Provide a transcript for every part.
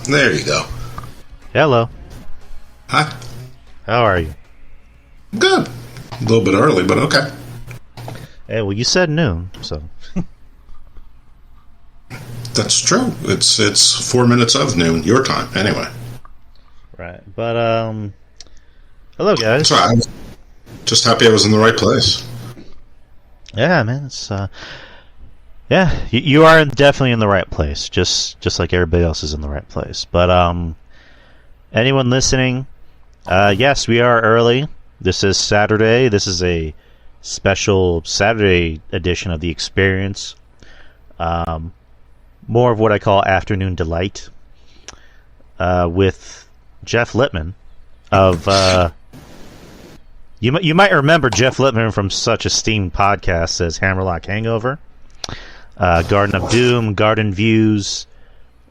There you go. Hello. Hi. How are you? Good. A little bit early, but okay. Hey, well, you said noon, so. That's true. It's 4 minutes of noon, your time, anyway. Right. But, hello, guys. That's right. I'm just happy I was in the right place. Yeah, man. It's, yeah, you are definitely in the right place, just like everybody else is in the right place. But anyone listening, yes, we are early. This is Saturday. This is a special Saturday edition of The Experience. More of what I call afternoon delight with Jeff Lippman of... You might remember Jeff Lippman from such esteemed podcasts as Hammerlock Hangover, Garden of Doom, Garden Views.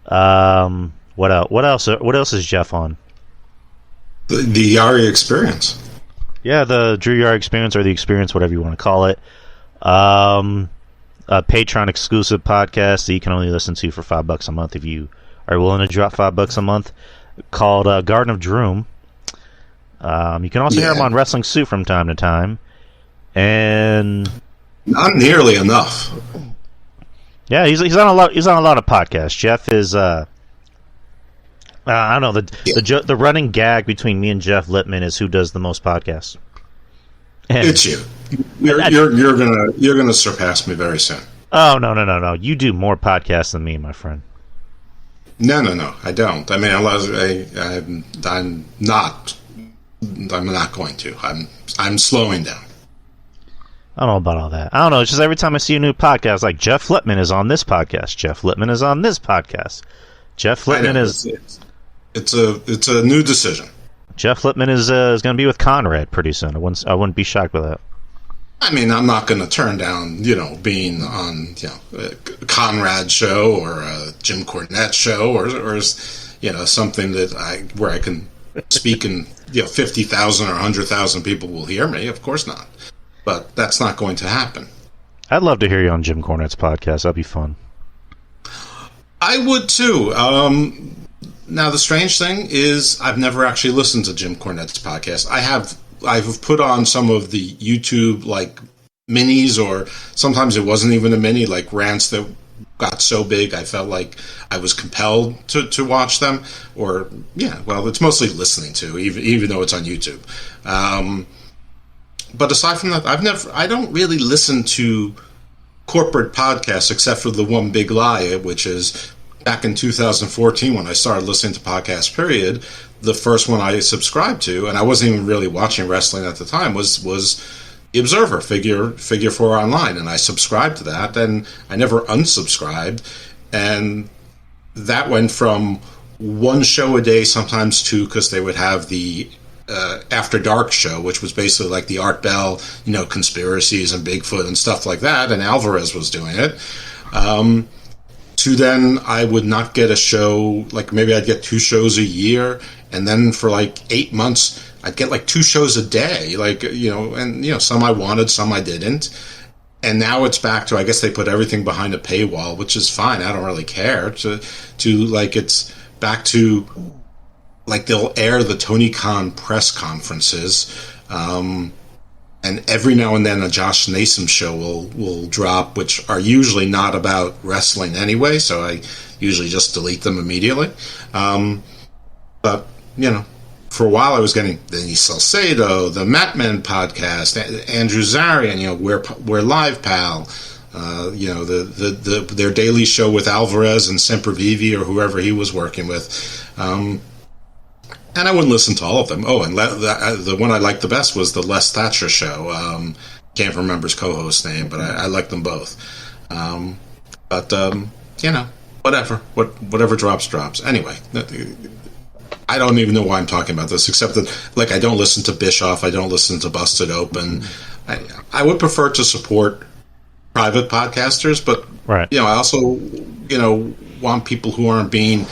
What else? What else is Jeff on? The Yari Experience. Yeah, the Drew Yari Experience, or the Experience, whatever you want to call it. A Patreon exclusive podcast that you can only listen to for $5 a month if you are willing to drop $5 a month, called Garden of Doom. You can also hear him on Wrestling Suit from time to time, and not nearly enough. Yeah, he's on a lot. He's on a lot of podcasts. Jeff is I don't know, the running gag between me and Jeff Lippman is who does the most podcasts. And it's you. You're gonna surpass me very soon. Oh no! You do more podcasts than me, my friend. No, I don't. I mean, I'm not going to. I'm slowing down. I don't know about all that. I don't know. It's just every time I see a new podcast, like Jeff Lippman is on this podcast. Jeff Lippman is on this podcast. Jeff Lippman is. It's a new decision. Jeff Lippman is going to be with Conrad pretty soon. I wouldn't be shocked by that. I mean, I'm not going to turn down, being on, a Conrad show or a Jim Cornette show or something where I can speak and 50,000 or 100,000 people will hear me. Of course not. But that's not going to happen. I'd love to hear you on Jim Cornette's podcast. That'd be fun. I would too. Now, the strange thing is I've never actually listened to Jim Cornette's podcast. I've put on some of the YouTube, like, minis, or sometimes it wasn't even a mini, like rants that got so big I felt like I was compelled to watch them. Or, yeah, well, it's mostly listening to, even though it's on YouTube. But aside from that, I don't really listen to corporate podcasts except for the One Big Lie, which is back in 2014 when I started listening to podcasts, period. The first one I subscribed to, and I wasn't even really watching wrestling at the time, was The Observer, Figure 4 Online, and I subscribed to that, and I never unsubscribed, and that went from one show a day, sometimes two, because they would have the After Dark show, which was basically like the Art Bell, conspiracies and Bigfoot and stuff like that, and Alvarez was doing it. To then I would not get a show, like maybe I'd get 2 shows a year, and then for like 8 months I'd get like 2 shows a day, and some I wanted, some I didn't. And now it's back to, I guess they put everything behind a paywall, which is fine. I don't really care. It's back to, like, they'll air the Tony Khan press conferences, and every now and then a Josh Nasom show will drop, which are usually not about wrestling anyway, so I usually just delete them immediately. But, for a while I was getting the Salcedo, the Matman podcast, Andrew Zarian, We're Live Pal, their daily show with Alvarez and Sempervive or whoever he was working with. And I wouldn't listen to all of them. Oh, and the one I liked the best was the Les Thatcher show. Can't remember his co-host's name, but I liked them both. Whatever drops. Anyway, I don't even know why I'm talking about this, except that, like, I don't listen to Bischoff, I don't listen to Busted Open. I would prefer to support private podcasters, but right. I also want people who aren't being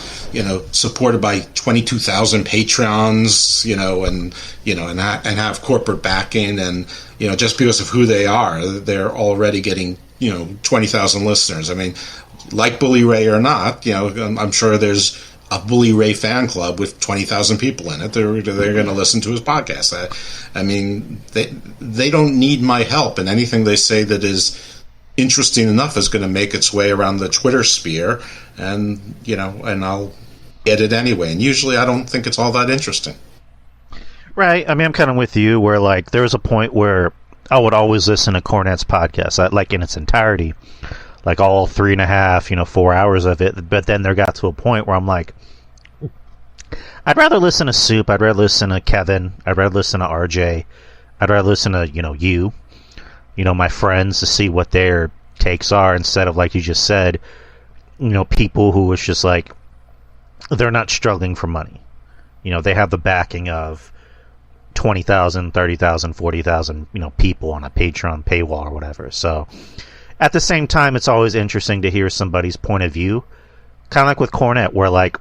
supported by 22,000 patrons, and have corporate backing, and just because of who they are, they're already getting 20,000 listeners. I mean, like Bully Ray or not, I'm sure there's a Bully Ray fan club with 20,000 people in it. They're going to listen to his podcast. I mean, they don't need my help, and anything they say that is interesting enough is going to make its way around the Twitter sphere, and I'll get it anyway. And usually I don't think it's all that interesting. Right. I mean, I'm kind of with you where, like, there was a point where I would always listen to Cornette's podcast, like, in its entirety, like all 3.5, 4 hours of it. But then there got to a point where I'm like, I'd rather listen to Soup. I'd rather listen to Kevin. I'd rather listen to RJ. I'd rather listen to, you, my friends, to see what their takes are, instead of, like you just said, people who it's just like, they're not struggling for money. They have the backing of 20,000, 30,000, 40,000, people on a Patreon paywall or whatever. So at the same time, it's always interesting to hear somebody's point of view. Kind of like with Cornette, where, like,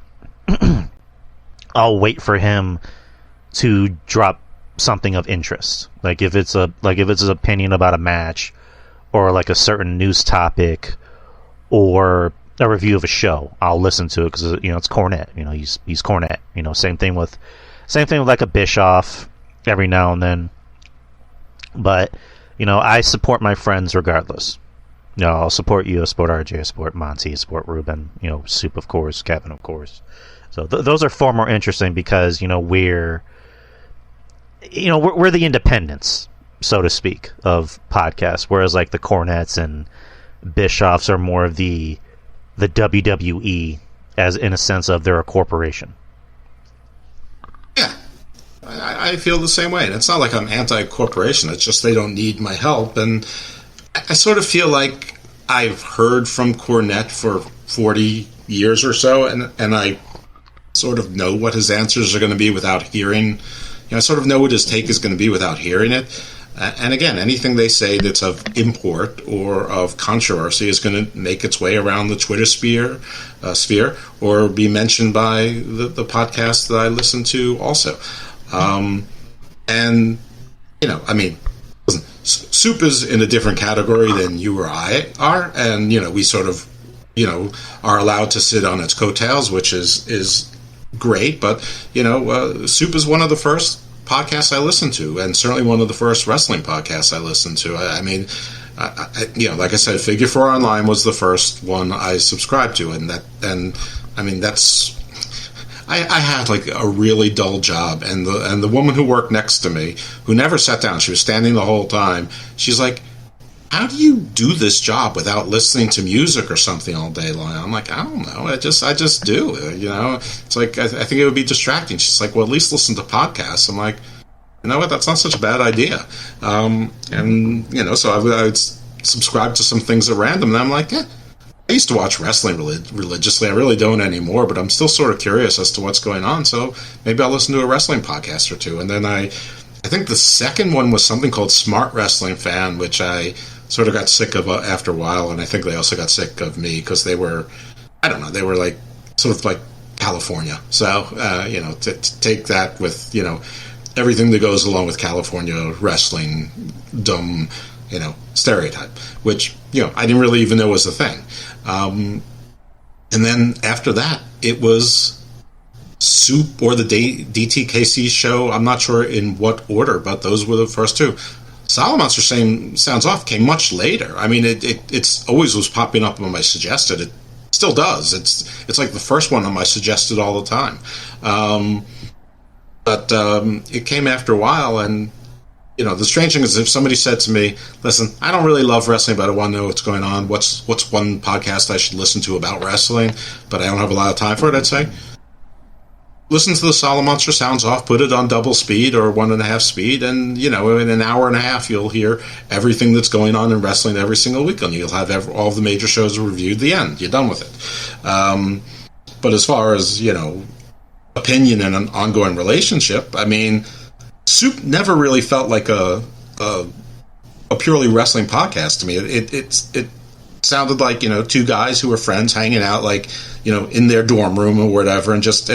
I'll wait for him to drop something of interest. Like if it's his opinion about a match, or like a certain news topic, or a review of a show, I'll listen to it because it's Cornette. He's Cornette. Same thing with like a Bischoff every now and then. But I support my friends regardless. I'll support you, I support RJ, I support Monty, I support Ruben, Soup, of course, Kevin, of course. So those are far more interesting because we're the independents, so to speak, of podcasts, whereas like the Cornettes and Bischoffs are more of the WWE, as in a sense of they're a corporation. Yeah, I feel the same way, and it's not like I'm anti-corporation. It's just they don't need my help, and I sort of feel like I've heard from Cornette for 40 years or so, and I sort of know what his answers are going to be without hearing. I sort of know what his take is going to be without hearing it. And again, anything they say that's of import or of controversy is going to make its way around the Twitter sphere, or be mentioned by the podcast that I listen to also. And, I mean, Soup is in a different category than you or I are, and we sort of are allowed to sit on its coattails, which is great, but Soup is one of the first podcasts I listened to, and certainly one of the first wrestling podcasts I listened to. I mean, like I said, Figure 4 Online was the first one I subscribed to, I had like a really dull job, and the woman who worked next to me, who never sat down, she was standing the whole time. She's like, "How do you do this job without listening to music or something all day long?" I'm like, "I don't know. I just do. It's like I think it would be distracting." She's like, "Well, at least listen to podcasts." I'm like, "You know what? That's not such a bad idea." So I would subscribe to some things at random, and I'm like, "Yeah." I used to watch wrestling religiously. I really don't anymore, but I'm still sort of curious as to what's going on. So maybe I'll listen to a wrestling podcast or two. And then I think the second one was something called Smart Wrestling Fan, which I sort of got sick of after a while. And I think they also got sick of me because they were, I don't know, they were like sort of like California. So, to take that with, everything that goes along with California wrestling, dumb, stereotype, which, I didn't really even know was a thing. And then after that, it was Soup or the DTKC show. I'm not sure in what order, but those were the first two. Solomonster Sounds Off came much later. I mean, it's always was popping up on my suggested. It still does. It's like the first one on my suggested all the time. But it came after a while, and the strange thing is, if somebody said to me, "Listen, I don't really love wrestling, but I want to know what's going on. What's one podcast I should listen to about wrestling, but I don't have a lot of time for it," I'd say, listen to the Solomonster Sounds Off, put it on double speed or 1.5 speed, and, in an hour and a half, you'll hear everything that's going on in wrestling every single week, and you'll have all of the major shows reviewed. The end. You're done with it. But as far as, opinion and an ongoing relationship, I mean, Soup never really felt like a purely wrestling podcast to me. It sounded like two guys who were friends hanging out, like in their dorm room or whatever, and just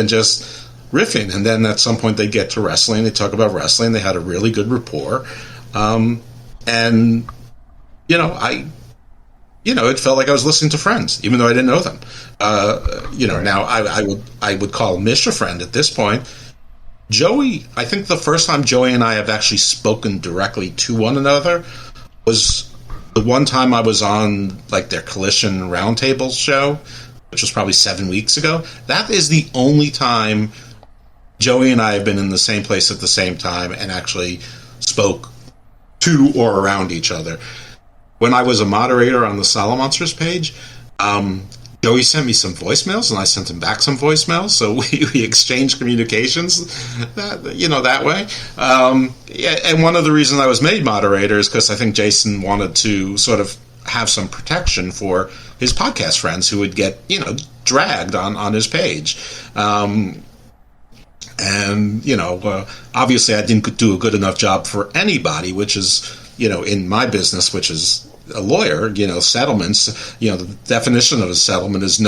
riffing. And then at some point they get to wrestling. They talk about wrestling. They had a really good rapport, and it felt like I was listening to friends, even though I didn't know them. Now I would call Mish a friend at this point. Joey, I think the first time Joey and I have actually spoken directly to one another was the one time I was on like their Collision Roundtable show, which was probably 7 weeks ago. That is the only time Joey and I have been in the same place at the same time and actually spoke to or around each other. When I was a moderator on the Solomonsters page, Joey sent me some voicemails, and I sent him back some voicemails, so we exchanged communications that way. And one of the reasons I was made moderator is because I think Jason wanted to sort of have some protection for his podcast friends who would get, dragged on his page. Obviously I didn't do a good enough job for anybody, which is, in my business, which is a lawyer, settlements, the definition of a settlement is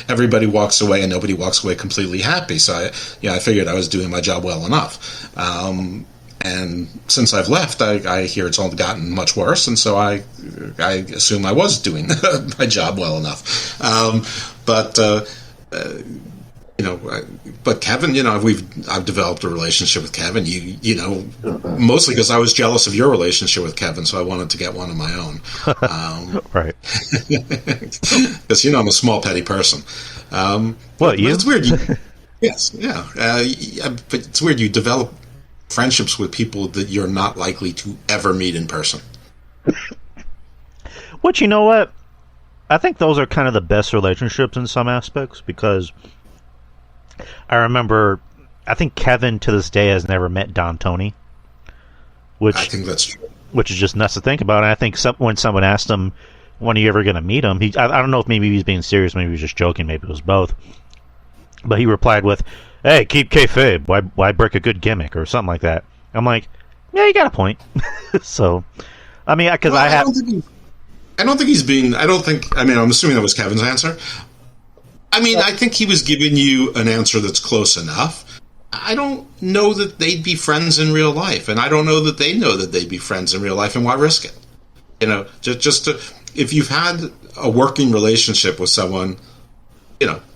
everybody walks away and nobody walks away completely happy. So I figured I was doing my job well enough. And since I've left, I hear it's only gotten much worse. And so I assume I was doing my job well enough. But Kevin, I've developed a relationship with Kevin. Mostly because I was jealous of your relationship with Kevin, so I wanted to get one of my own. Right. Because I'm a small, petty person. What, you? It's weird. Yes, yeah. But it's weird. You develop friendships with people that you're not likely to ever meet in person. Which, you know what? I think those are kind of the best relationships in some aspects, because I remember, I think Kevin to this day has never met Don Tony, which I think that's true. Which is just nuts to think about. And I think when someone asked him, "When are you ever going to meet him?" I don't know if maybe he was being serious, maybe he was just joking, maybe it was both. But he replied with, "Hey, keep kayfabe. Why break a good gimmick?" or something like that. I'm like, yeah, you got a point. So, I mean, because I don't think he's being. I'm assuming that was Kevin's answer. I think he was giving you an answer that's close enough. I don't know that they'd be friends in real life, and I don't know that they know that they'd be friends in real life, and why risk it? If you've had a working relationship with someone,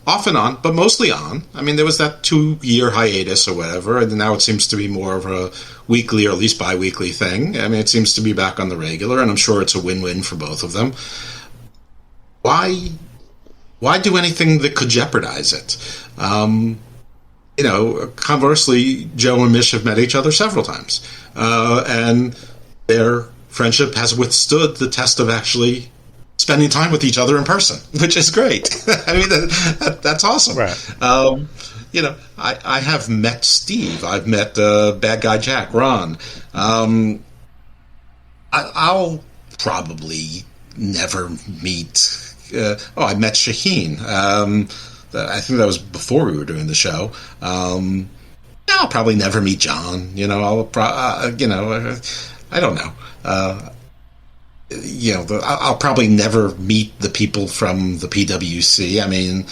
off and on, but mostly on. I mean, there was that 2-year hiatus or whatever, and now it seems to be more of a weekly or at least bi-weekly thing. I mean, it seems to be back on the regular, and I'm sure it's a win-win for both of them. Why do anything that could jeopardize it? Conversely, Joe and Mish have met each other several times, and their friendship has withstood the test of actually spending time with each other in person, which is great. I mean, that's awesome. Right. I have met Steve. I've met Bad Guy Jack, Ron. I'll probably never meet... I met Shaheen. I think that was before we were doing the show. I'll probably never meet John. I don't know. I'll probably never meet the people from the PWC. I mean,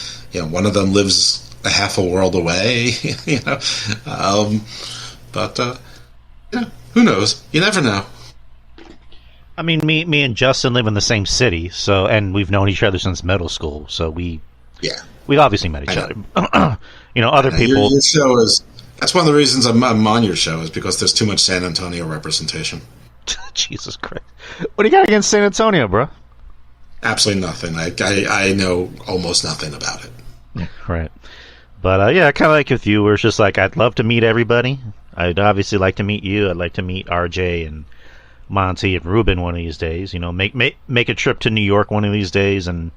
one of them lives a half a world away. Who knows? You never know. I mean, me and Justin live in the same city, and we've known each other since middle school. So we obviously met each other. Other people. Your show that's one of the reasons I'm on your show, is because there's too much San Antonio representation. Jesus Christ! What do you got against San Antonio, bro? Absolutely nothing. I know almost nothing about it. Right. But I kind of like with you, where it's just like, I'd love to meet everybody. I'd obviously like to meet you. I'd like to meet RJ and Monty and Ruben one of these days. Make a trip to New York one of these days and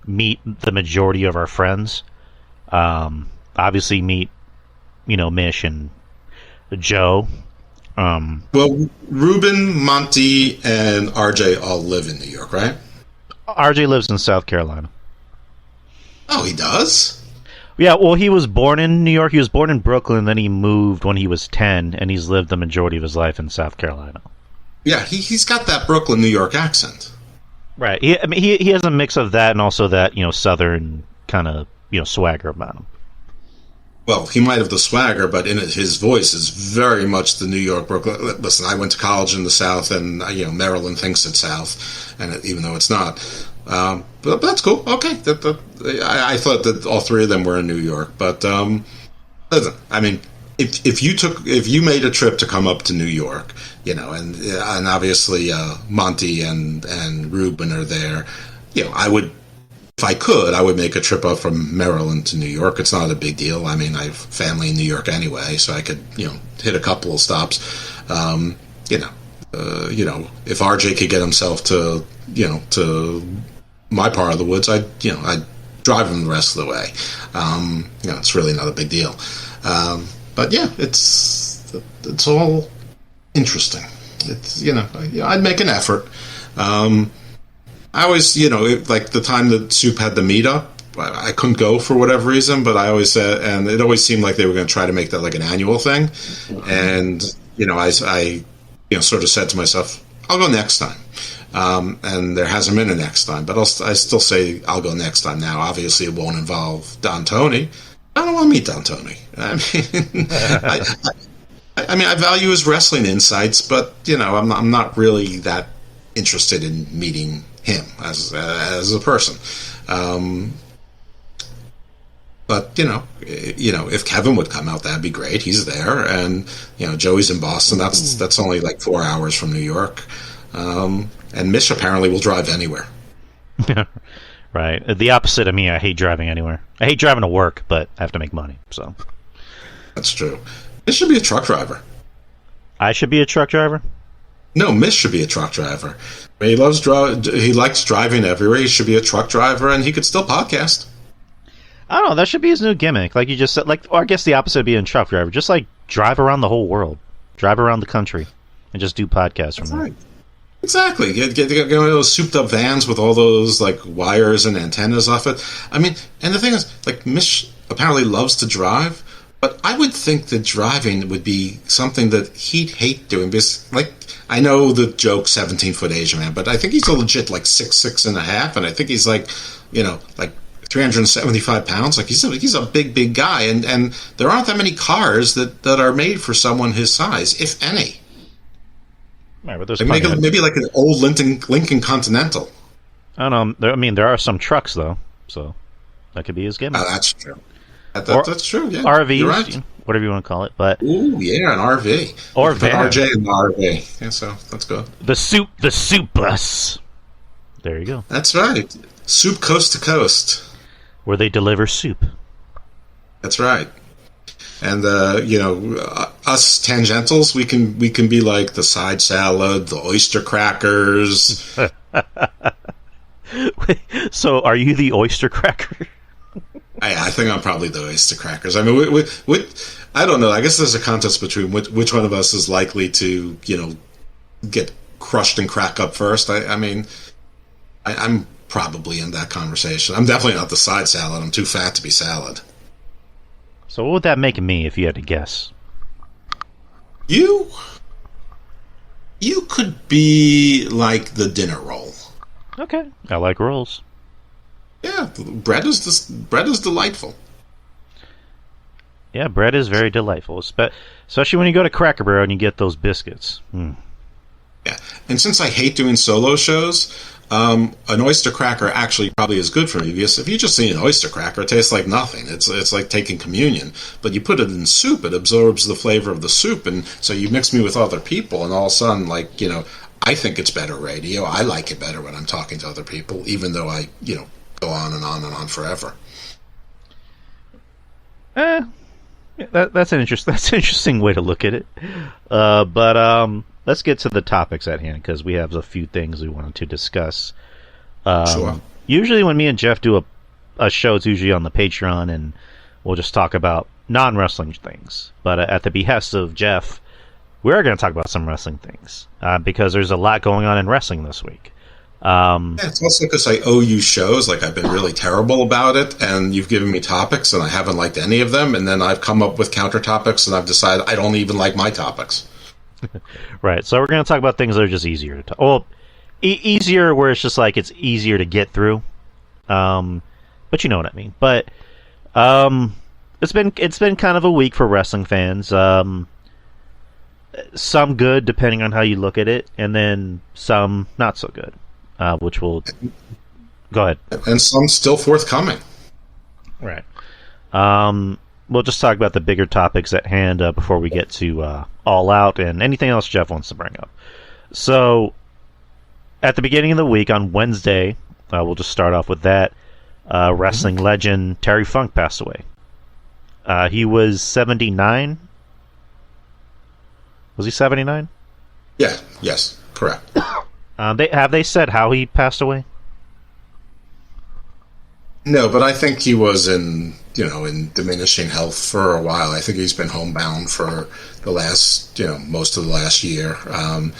meet the majority of our friends. Obviously meet, Mish and Joe. Well, Ruben, Monty, and RJ all live in New York, right? RJ lives in South Carolina. Oh, he does? Yeah, well, he was born in New York. He was born in Brooklyn, then he moved when he was 10, and he's lived the majority of his life in South Carolina. Yeah, he's got that Brooklyn, New York accent. Right. He has a mix of that and also that, Southern kind of, swagger about him. Well, he might have the swagger, but his voice is very much the New York, Brooklyn. Listen, I went to college in the South, and Maryland thinks it's South, and even though it's not. But that's cool. Okay, I thought that all three of them were in New York, but listen, I mean, if you made a trip to come up to New York, and obviously Monty and Ruben are there, I would. If I could, I would make a trip up from Maryland to New York. It's not a big deal. I mean, I have family in New York anyway, so I could, hit a couple of stops. If RJ could get himself to my part of the woods, I'd drive him the rest of the way. It's really not a big deal. But yeah, it's all interesting. It's I'd make an effort. I always, like the time that Soup had the meetup, I couldn't go for whatever reason, but I always said, and it always seemed like they were going to try to make that like an annual thing. And, I sort of said to myself, I'll go next time. And there hasn't been a next time, but I still say I'll go next time now. Obviously, it won't involve Don Tony. I don't want to meet Don Tony. I mean, I value his wrestling insights, but, I'm not really that interested in meeting him as a person. But if Kevin would come out, that'd be great. He's there, and Joey's in Boston. That's only like 4 hours from New York. And Mish apparently will drive anywhere. Right. The opposite of me. I hate driving anywhere. I hate driving to work, but I have to make money. So that's true. Mish should be a truck driver. I should be a truck driver? No, Mish should be a truck driver. I mean, he likes driving everywhere. He should be a truck driver, and he could still podcast. I don't know. That should be his new gimmick. Like you just said, or I guess the opposite of being a truck driver. Just like drive around the whole world, drive around the country, and just do podcasts from there. Right. Exactly. Get those souped up vans with all those like wires and antennas off it. I mean, and the thing is, like Mish apparently loves to drive. But I would think that driving would be something that he'd hate doing. Because, like, I know the joke 17-foot Asian man, but I think he's a legit, like, 6'6.5", and I think he's, like, like 375 pounds. Like, he's a big, big guy, and there aren't that many cars that are made for someone his size, if any. Right, but there's like maybe like an old Lincoln Continental. I don't know. I mean, there are some trucks, though, so... That could be his gimmick. That's true. That's true. Yeah, RVs, you're right. Whatever you want to call it. But ooh, yeah, an RV or van. RJ in the RV. Yeah, so let's go. The soup bus. There you go. That's right. Soup coast to coast, where they deliver soup. That's right. And us tangentials, we can be like the side salad, the oyster crackers. So, are you the oyster cracker? I think I'm probably the oyster crackers. I mean, I don't know. I guess there's a contest between which one of us is likely to, get crushed and crack up first. I'm probably in that conversation. I'm definitely not the side salad. I'm too fat to be salad. So what would that make me if you had to guess? You could be like the dinner roll. Okay, I like rolls. Yeah, bread is delightful. Yeah, bread is very delightful, especially when you go to Cracker Barrel and you get those biscuits. Yeah, and since I hate doing solo shows, an oyster cracker actually probably is good for me, because if you just eat an oyster cracker, it tastes like nothing. It's like taking communion. But you put it in soup, it absorbs the flavor of the soup, and so you mix me with other people, and all of a sudden, I think it's better radio. I like it better when I'm talking to other people, even though I, go on and on and on forever. That's an interesting way to look at it. But let's get to the topics at hand, because we have a few things we wanted to discuss. Sure. Usually when me and Jeff do a show, it's usually on the Patreon, and we'll just talk about non-wrestling things. But at the behest of Jeff, we're going to talk about some wrestling things, because there's a lot going on in wrestling this week. It's also because I owe you shows. Like, I've been really terrible about it, and you've given me topics, and I haven't liked any of them, and then I've come up with counter topics, and I've decided I don't even like my topics. Right, so we're going to talk about things that are just easier to talk. Well, easier where it's just like it's easier to get through. But you know what I mean. But it's been kind of a week for wrestling fans. Some good, depending on how you look at it, and then some not so good. Which will go ahead. And some still forthcoming. Right. We'll just talk about the bigger topics at hand before we get to All Out and anything else Jeff wants to bring up. So, at the beginning of the week, on Wednesday, we'll just start off with that. Wrestling legend Terry Funk passed away. He was 79. Was he 79? Yeah, yes, correct. Have they said how he passed away? No, but I think he was in diminishing health for a while. I think he's been homebound for the last, most of the last year. Let's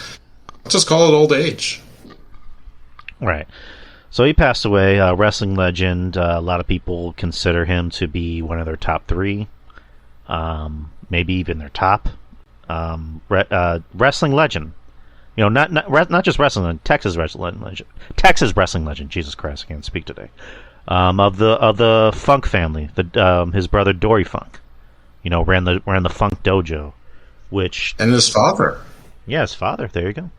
just call it old age. Right. So he passed away, wrestling legend. A lot of people consider him to be one of their top three, maybe even their top. Wrestling legend. Not just wrestling, Texas wrestling legend. Texas wrestling legend. Jesus Christ, I can't speak today. Of the Funk family, his brother Dory Funk, ran the Funk Dojo, and his father. Yeah, his father. There you go.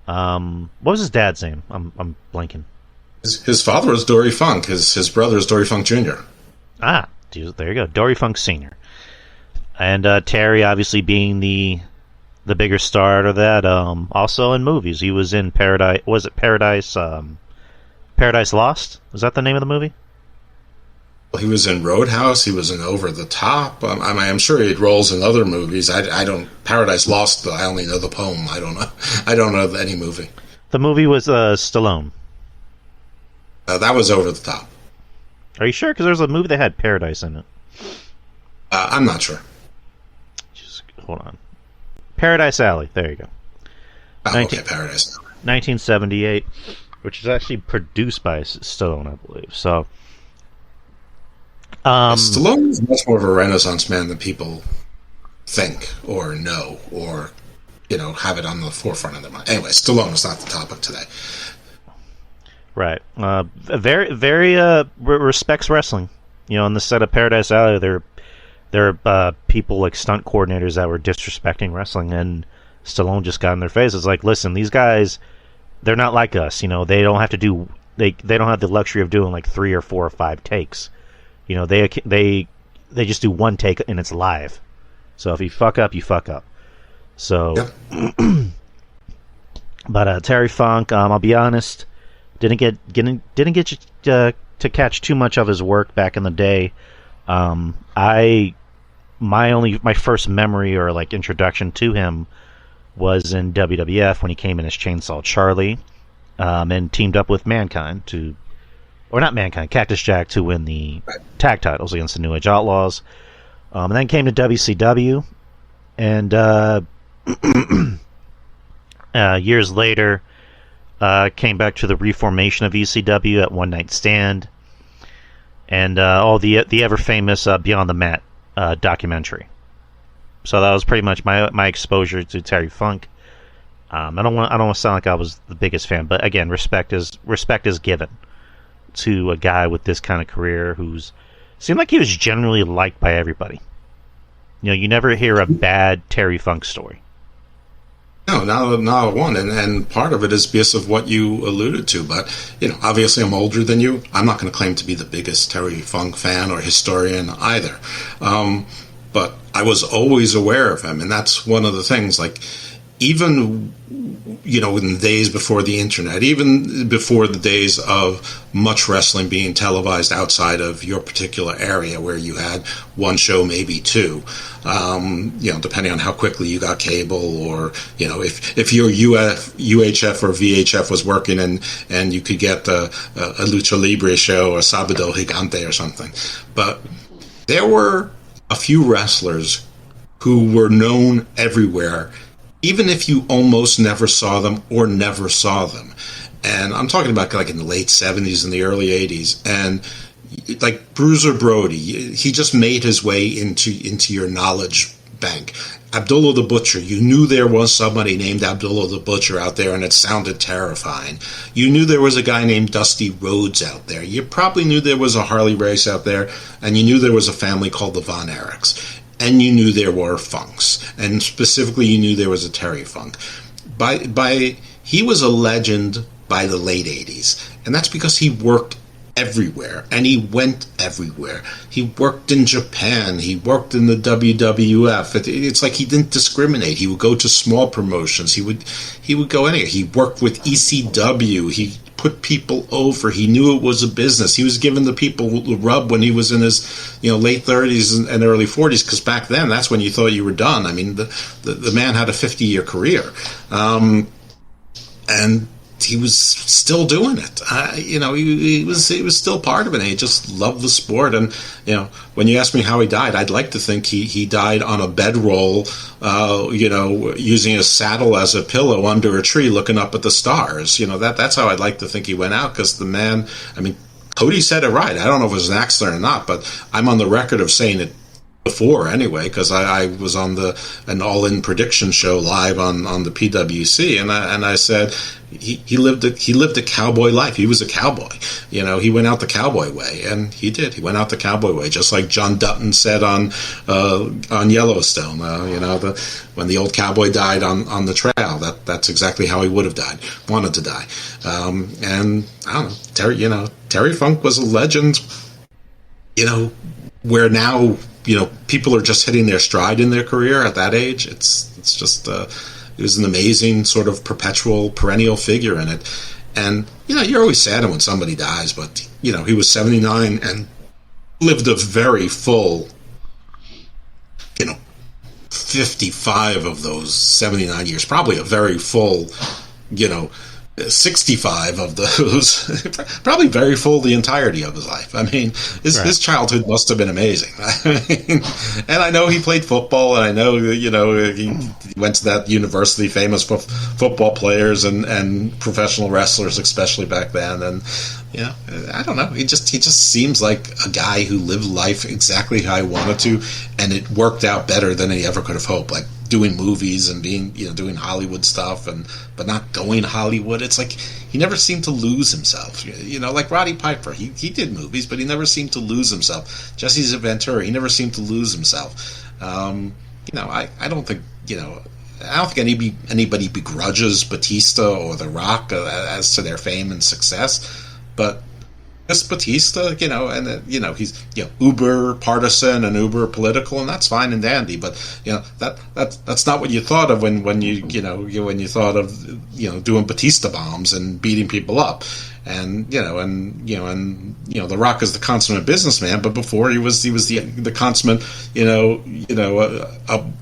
What was his dad's name? I'm blanking. His father was Dory Funk. His brother is Dory Funk Jr. Ah, there you go, Dory Funk Sr. And Terry, obviously being the bigger star of that. Also in movies, he was in Paradise. Was it Paradise? Paradise Lost? Was that the name of the movie? Well, he was in Roadhouse. He was in Over the Top. I'm sure he had roles in other movies. I don't. Paradise Lost. I only know the poem. I don't know. I don't know any movie. The movie was Stallone. That was Over the Top. Are you sure? Because there's a movie that had Paradise in it. I'm not sure. Just hold on. Paradise Alley. There you go. Okay, Paradise Alley. 1978, which is actually produced by Stallone, I believe. So, Stallone is much more of a Renaissance man than people think or know or have it on the forefront of their mind. Anyway, Stallone is not the topic today. Right. Very respects wrestling. On the set of Paradise Alley, there are people like stunt coordinators that were disrespecting wrestling, and Stallone just got in their face. It's like, listen, these guys, they're not like us. They don't have to do they don't have the luxury of doing like 3 or 4 or 5 takes. You know, they just do 1 take and it's live. So if you fuck up, you fuck up. So, Yep. but Terry Funk, I'll be honest, didn't get to catch too much of his work back in the day. My first memory or like introduction to him was in WWF when he came in as Chainsaw Charlie, and teamed up with Cactus Jack to win the tag titles against the New Age Outlaws. And then came to WCW, and years later came back to the reformation of ECW at One Night Stand, and the ever famous Beyond the Mat documentary. So that was pretty much my exposure to Terry Funk. I don't want to sound like I was the biggest fan, but again, respect is given to a guy with this kind of career who's seemed like he was generally liked by everybody. You know, you never hear a bad Terry Funk story. No, not one, and part of it is because of what you alluded to. But you know, obviously, I'm older than you. I'm not going to claim to be the biggest Terry Funk fan or historian either. But I was always aware of him, and that's one of the things. Like, even you know, in the days before the internet, even before the days of much wrestling being televised outside of your particular area, where you had one show, maybe 2, you know, depending on how quickly you got cable, or you know, if your UHF or VHF was working, and you could get a Lucha Libre show or Sábado Gigante or something. But there were a few wrestlers who were known everywhere, even if you almost never saw them or never saw them. And I'm talking about like in the late 70s and the early 80s. And like Bruiser Brody, he just made his way into your knowledge bank. Abdullah the Butcher, you knew there was somebody named Abdullah the Butcher out there, and it sounded terrifying. You knew there was a guy named Dusty Rhodes out there. You probably knew there was a Harley Race out there, and you knew there was a family called the Von Erichs. And you knew there were Funks, and specifically you knew there was a Terry Funk. He was a legend by the late 80s, and that's because he worked everywhere, and he went everywhere. He worked in Japan, he worked in the WWF. It's like he didn't discriminate. He would go to small promotions. He would go anywhere. He worked with ECW. He put people over. He knew it was a business. He was giving the people the rub when he was in his late 30s and early 40s, because back then that's when you thought you were done. I mean, the man had a 50-year career, and he was still doing it. He was still part of it, and he just loved the sport. And when you ask me how he died, I'd like to think he died on a bedroll, using a saddle as a pillow under a tree, looking up at the stars. That's how I'd like to think he went out, because the man, I mean, Cody said it right. I don't know if it was an accident or not, but I'm on the record of saying it before anyway, because I was on an all-in prediction show live on the PWC, and I said he lived a cowboy life. He was a cowboy. He went out the cowboy way, and he did. He went out the cowboy way, just like John Dutton said on Yellowstone. When the old cowboy died on the trail, that's exactly how he would have died, wanted to die. And I don't know, Terry Funk was a legend. Where now, people are just hitting their stride in their career at that age. It's just it was an amazing sort of perennial figure in it. And you're always sad when somebody dies, but he was 79 and lived a very full 55 of those 79 years, probably a very full 65 of those, probably very full the entirety of his life. I mean, his childhood must have been amazing. And I know he played football, and I know, he went to that university famous for football players and professional wrestlers, especially back then. And, I don't know. He just seems like a guy who lived life exactly how he wanted to, and it worked out better than he ever could have hoped. Like, doing movies and being, doing Hollywood stuff, but not going Hollywood. It's like he never seemed to lose himself. Like Roddy Piper, he did movies, but he never seemed to lose himself. Jesse Ventura, he never seemed to lose himself. I don't think anybody begrudges Batista or The Rock as to their fame and success, But this Batista, he's uber partisan and uber political, and that's fine and dandy. But that's not what you thought of when you thought of doing Batista bombs and beating people up, and The Rock is the consummate businessman. But before he was the consummate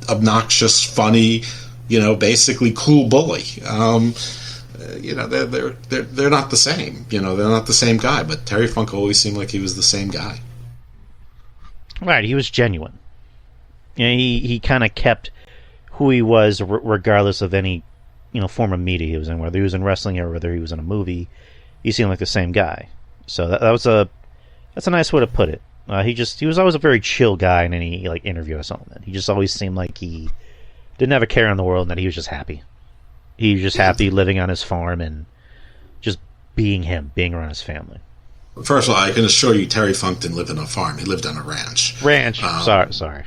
obnoxious, funny, basically cool bully. They're not the same. They're not the same guy. But Terry Funk always seemed like he was the same guy. Right, he was genuine. He kind of kept who he was, regardless of any form of media he was in, whether he was in wrestling or whether he was in a movie. He seemed like the same guy. So that's a nice way to put it. He was always a very chill guy in any interview or something. He just always seemed like he didn't have a care in the world, and that he was just happy. He was just happy living on his farm and just being him, being around his family. First of all, I can assure you, Terry Funk didn't live on a farm. He lived on a ranch. Sorry.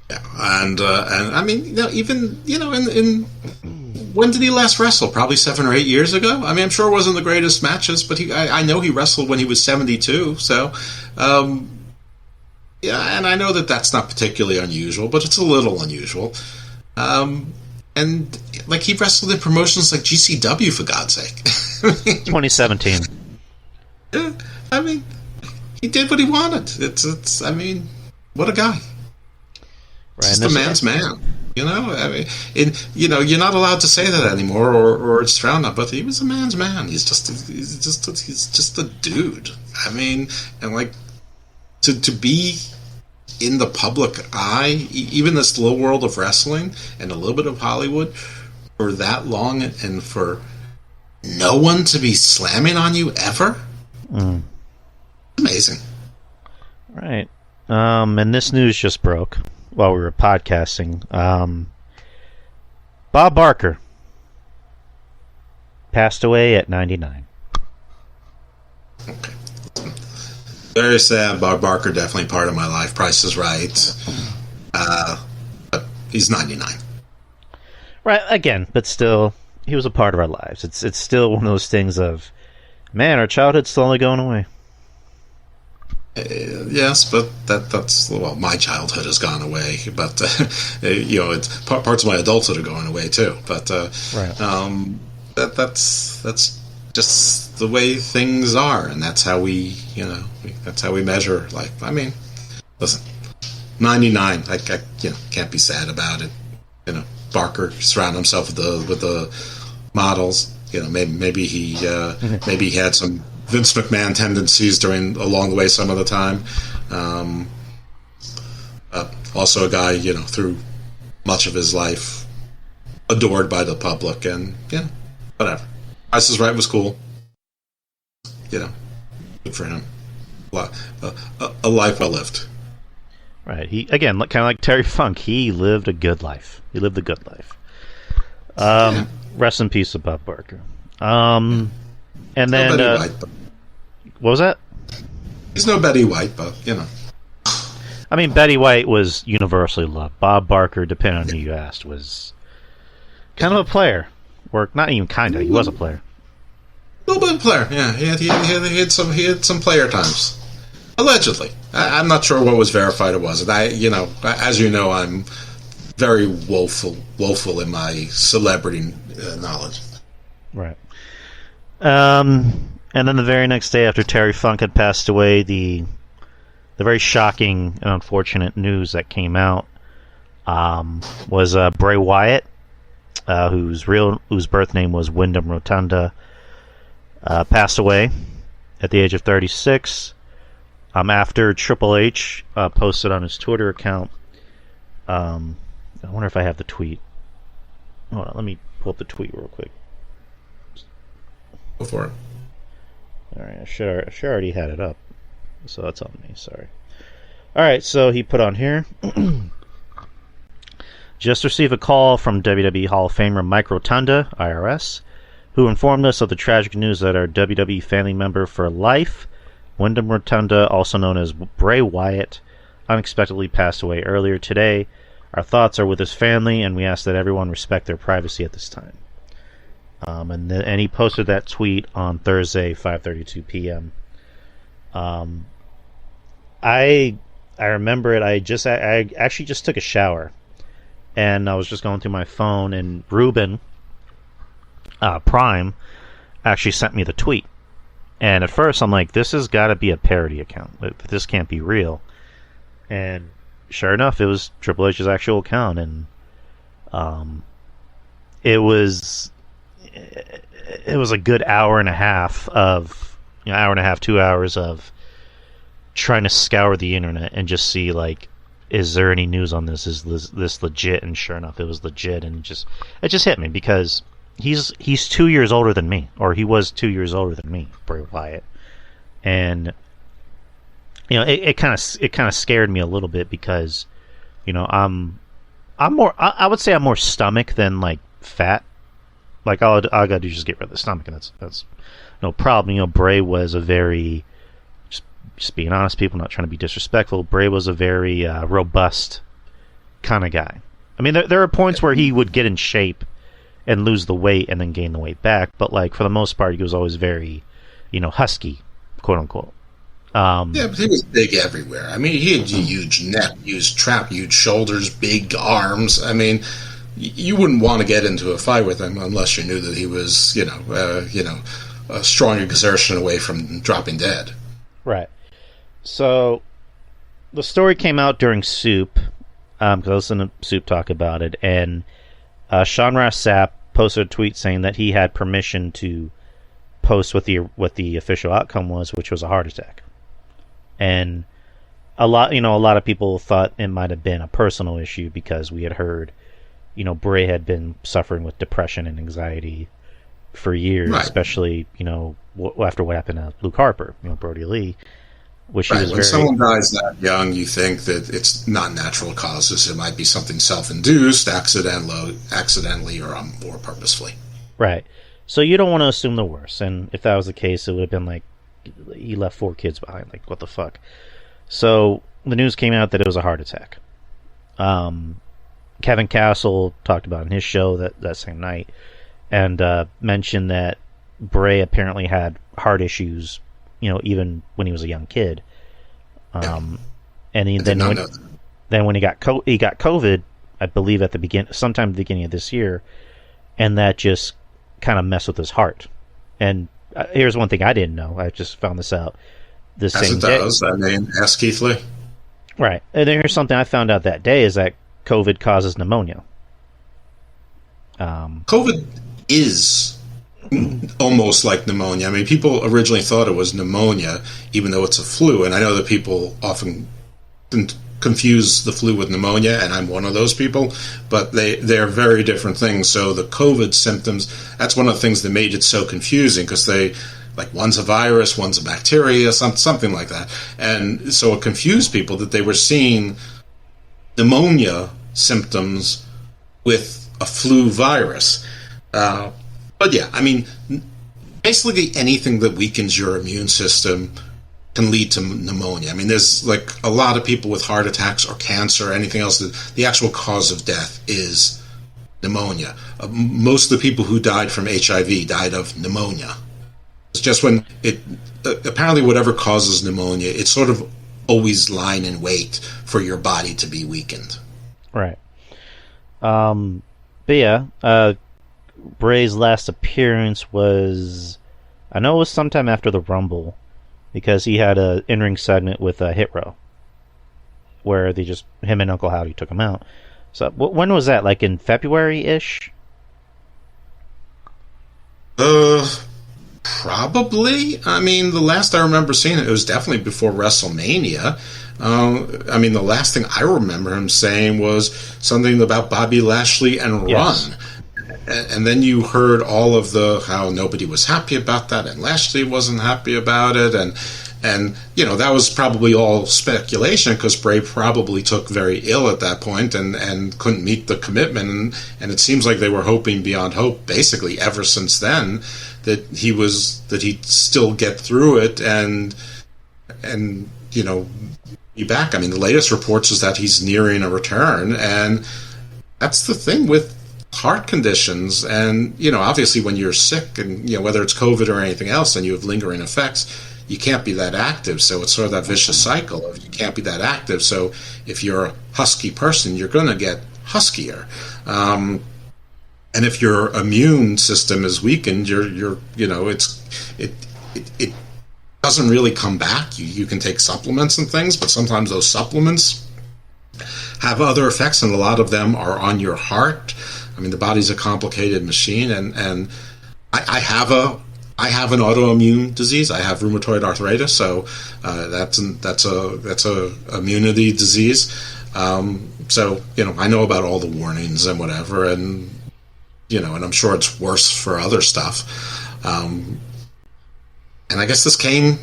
Yeah, and I mean, even in when did he last wrestle? Probably 7 or 8 years ago. I mean, I'm sure it wasn't the greatest matches, but I know he wrestled when he was 72. So, yeah, and I know that's not particularly unusual, but it's a little unusual. And he wrestled in promotions like GCW, for God's sake. 2017. Yeah, I mean, he did what he wanted. It's. I mean, what a guy. Right, just a man's man. I mean, you're not allowed to say that anymore, or it's frowned on. But he was a man's man. He's just a dude. I mean, and to be in the public eye, even this little world of wrestling and a little bit of Hollywood, for that long, and for no one to be slamming on you ever, amazing. Right. And this news just broke while we were podcasting. Bob Barker passed away at 99. Okay. Very sad. Bob Barker, definitely part of my life. Price is Right. But he's 99. Right, again, but still, he was a part of our lives. It's still one of those things of, man, our childhood's slowly going away. Yes, but that's my childhood has gone away, but it's parts of my adulthood are going away too. But right. That's just the way things are, and that's how we measure life. I mean, listen, 99. I can't be sad about it. Barker surrounded himself with the models. Maybe he had some Vince McMahon tendencies along the way some of the time. Also a guy, through much of his life, adored by the public, and whatever. Price is Right was cool. Good for him. A life well lived. Right. He, again, kind of like Terry Funk, he lived a good life. Rest in peace to Bob Barker. And then, what was that? He's no Betty White, but I mean, Betty White was universally loved. Bob Barker, depending on who you asked, was kind of a player. Or not even kind of. He was a player. A little bit of a player. Yeah, he had some player times. Allegedly, I'm not sure what was verified or wasn't. As you know, I'm very woeful in my celebrity knowledge. Right. And then the very next day after Terry Funk had passed away, the very shocking and unfortunate news that came out was Bray Wyatt, whose birth name was Wyndham Rotunda, passed away at the age of 36. After Triple H posted on his Twitter account, I wonder if I have the tweet. Hold on, let me pull up the tweet real quick. Go for it. Alright, I should already had it up. So that's on me, sorry. Alright, so he put on here. Just received a call from WWE Hall of Famer Mike Rotunda, IRS, who informed us of the tragic news that our WWE family member for life, Wyndham Rotunda, also known as Bray Wyatt, unexpectedly passed away earlier today. Our thoughts are with his family, and we ask that everyone respect their privacy at this time. And he posted that tweet on Thursday, 5:32 p.m. I remember it. I actually just took a shower, and I was just going through my phone, and Ruben Prime actually sent me the tweet. And at first, I'm like, this has got to be a parody account. This can't be real. And sure enough, it was Triple H's actual account, and it was a good hour and a half of, hour and a half, 2 hours of trying to scour the internet and just see, like, is there any news on this? Is this legit? And sure enough, it was legit, and it just hit me because he's 2 years older than me, or he was 2 years older than me, Bray Wyatt, and it kind of scared me a little bit because I'm more, I would say I'm more stomach than like fat. Like all I gotta do is just get rid of the stomach, and that's no problem. Bray was a very, just being honest, people, not trying to be disrespectful, Bray was a very robust kind of guy. I mean, there are points where he would get in shape and lose the weight and then gain the weight back, but like for the most part, he was always very, husky, quote unquote. Yeah, but he was big everywhere. I mean, he had a huge neck, huge shoulders, big arms. I mean, you wouldn't want to get into a fight with him unless you knew that he was, a strong exertion away from dropping dead. Right. So, the story came out during Soup, because I listened to Soup talk about it, and Sean Ross Sapp posted a tweet saying that he had permission to post what the official outcome was, which was a heart attack. And a lot of people thought it might have been a personal issue because we had heard, Bray had been suffering with depression and anxiety for years, right. Especially, after what happened to Luke Harper, Brody Lee, which right. he was when someone dies that young, you think that it's not natural causes. It might be something self-induced, accidentally, or purposefully. Right. So you don't want to assume the worst. And if that was the case, it would have been like, he left 4 kids behind. Like, what the fuck? So the news came out that it was a heart attack. Kevin Castle talked about it in his show that same night, and mentioned that Bray apparently had heart issues, even when he was a young kid. And then when he got COVID, I believe sometime at the beginning of this year, and that just kind of messed with his heart. And here's one thing I didn't know. I just found this out the same day. As it does. I mean, ask Keith Lee. Right. And then here's something I found out that day is that COVID causes pneumonia. COVID is almost like pneumonia. I mean, people originally thought it was pneumonia, even though it's a flu. And I know that people often confuse the flu with pneumonia, and I'm one of those people, but they're very different things. So the COVID symptoms, that's one of the things that made it so confusing, because one's a virus, one's a bacteria, something like that. And so it confused people that they were seeing pneumonia symptoms with a flu virus. But yeah, I mean, basically anything that weakens your immune system can lead to pneumonia. I mean, there's like a lot of people with heart attacks or cancer or anything else. The actual cause of death is pneumonia. Most of the people who died from HIV died of pneumonia. It's just when apparently whatever causes pneumonia, it's sort of always lying in wait for your body to be weakened. Right. But yeah, Bray's last appearance was, I know it was sometime after the Rumble, because he had a in-ring segment with Hit Row, where him and Uncle Howdy took him out. So when was that? Like in February-ish? Probably. I mean, the last I remember seeing it was definitely before WrestleMania. I mean, the last thing I remember him saying was something about Bobby Lashley and yes. Run. And then you heard all of how nobody was happy about that, and Lashley wasn't happy about it, and that was probably all speculation, because Bray probably took very ill at that point and couldn't meet the commitment, and it seems like they were hoping beyond hope, basically ever since then, that he'd still get through it and be back. I mean, the latest reports is that he's nearing a return, and that's the thing with heart conditions, and obviously when you're sick, and whether it's COVID or anything else, and you have lingering effects, you can't be that active. So it's sort of that vicious cycle of you can't be that active. So if you're a husky person, you're going to get huskier. And if your immune system is weakened, it doesn't really come back. You can take supplements and things, but sometimes those supplements have other effects, and a lot of them are on your heart. I mean, the body's a complicated machine, and I have an autoimmune disease. I have rheumatoid arthritis, so that's a immunity disease. So I know about all the warnings and whatever, and and I'm sure it's worse for other stuff. And I guess this came,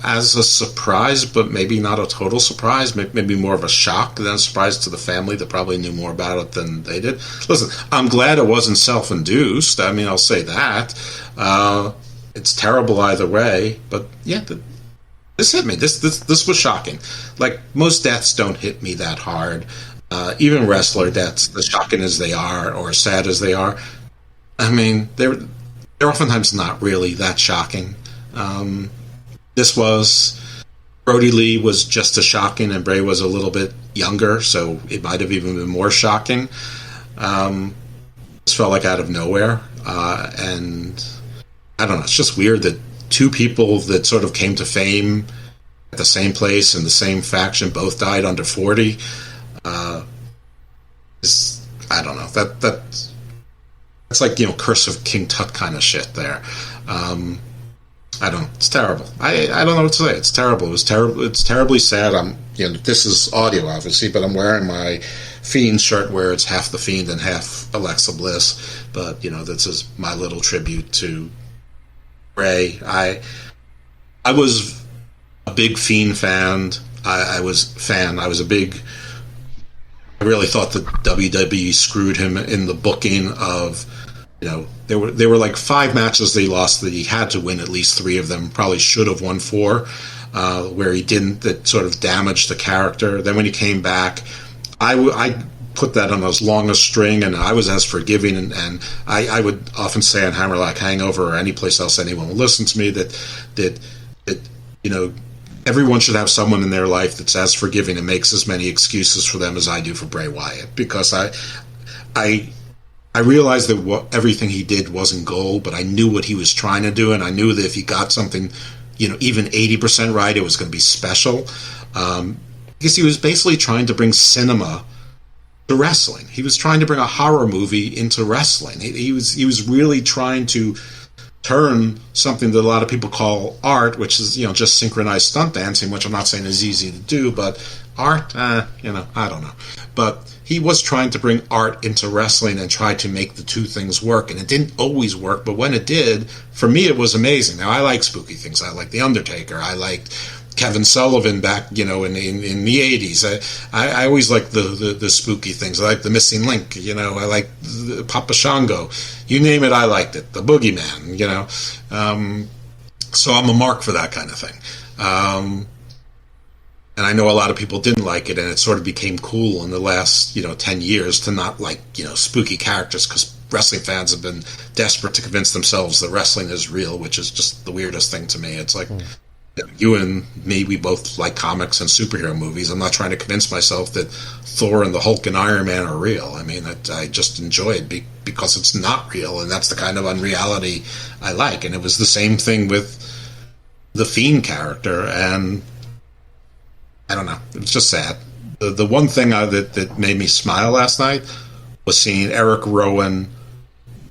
as a surprise, but maybe not a total surprise, maybe more of a shock than a surprise to the family that probably knew more about it than they did. Listen, I'm glad it wasn't self-induced. I mean, I'll say that. It's terrible either way, but yeah, this hit me. This was shocking. Like, most deaths don't hit me that hard. Even wrestler deaths, as shocking as they are or sad as they are, I mean, they're oftentimes not really that shocking. This was, Brody Lee was just as shocking, and Bray was a little bit younger, so it might have even been more shocking. This felt like out of nowhere, and I don't know, it's just weird that two people that sort of came to fame at the same place in the same faction both died under 40. I don't know, that's like, Curse of King Tut kind of shit there. I don't know. It's terrible. I don't know what to say. It's terrible. It was terrible. It's terribly sad. This is audio, obviously, but I'm wearing my Fiend shirt where it's half the Fiend and half Alexa Bliss. But, this is my little tribute to Bray. I was a big Fiend fan. I really thought that WWE screwed him in the booking of, there were like 5 matches they lost that he had to win at least 3 of them. Probably should have won 4, where he didn't. That sort of damaged the character. Then when he came back, I put that on as long a string, and I was as forgiving. And I would often say on Hammerlock Hangover or any place else anyone will listen to me that everyone should have someone in their life that's as forgiving and makes as many excuses for them as I do for Bray Wyatt, because I realized that everything he did wasn't gold, but I knew what he was trying to do, and I knew that if he got something, even 80% right, it was going to be special. Because he was basically trying to bring cinema to wrestling. He was trying to bring a horror movie into wrestling. He was really trying to turn something that a lot of people call art, which is just synchronized stunt dancing, which I'm not saying is easy to do, but art, I don't know. But he was trying to bring art into wrestling and try to make the two things work, and it didn't always work, but when it did, for me it was amazing. Now, I like spooky things. I like The Undertaker. I liked Kevin Sullivan back, in the 80s. I always liked the spooky things. I like The Missing Link, I like Papa Shango. You name it, I liked it. The Boogeyman, So I'm a mark for that kind of thing. And I know a lot of people didn't like it, and it sort of became cool in the last, 10 years to not like, spooky characters, because wrestling fans have been desperate to convince themselves that wrestling is real, which is just the weirdest thing to me. It's like, you and me, we both like comics and superhero movies. I'm not trying to convince myself that Thor and the Hulk and Iron Man are real. I mean, I just enjoy it because it's not real, and that's the kind of unreality I like. And it was the same thing with the Fiend character, and I don't know. It was just sad. The one thing that made me smile last night was seeing Eric Rowan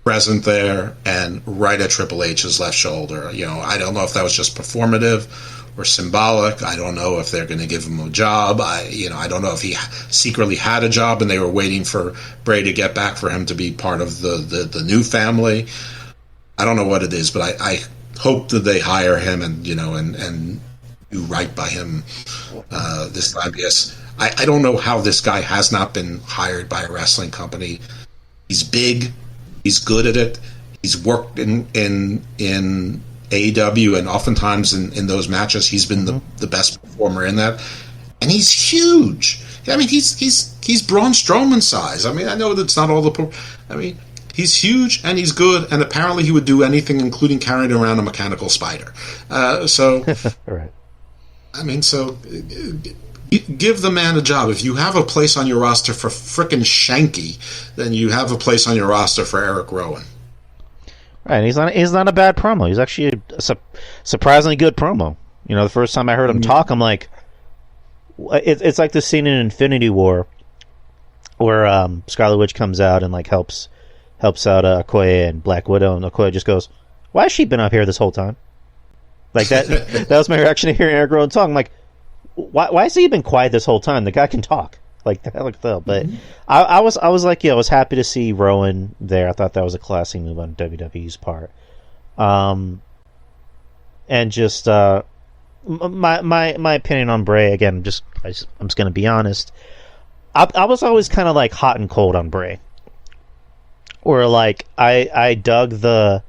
present there and right at Triple H's left shoulder. I don't know if that was just performative or symbolic. I don't know if they're going to give him a job. I don't know if he secretly had a job and they were waiting for Bray to get back for him to be part of the new family. I don't know what it is, but I hope that they hire him and do right by him this time. Yes, I don't know how this guy has not been hired by a wrestling company. He's big. He's good at it. He's worked in AEW, and oftentimes in those matches, he's been the best performer in that. And he's huge. I mean, he's Braun Strowman size. I mean, I know that's not all the. I mean, He's huge and he's good, and apparently he would do anything, including carrying around a mechanical spider. Right. I mean, give the man a job. If you have a place on your roster for frickin' Shanky, then you have a place on your roster for Eric Rowan. Right, he's not a bad promo. He's actually a surprisingly good promo. You know, the first time I heard him talk, I'm like, it's like the scene in Infinity War where Scarlet Witch comes out and like helps out Okoye and Black Widow, and Okoye just goes, "Why has she been up here this whole time?" Like that. That was my reaction to hearing Eric Rowan talk. I'm like, why has he been quiet this whole time? The guy can talk like that. Like that. But I was like, I was happy to see Rowan there. I thought that was a classy move on WWE's part. And just my opinion on Bray, again, I'm just going to be honest. I was always kind of like hot and cold on Bray. Or like I dug the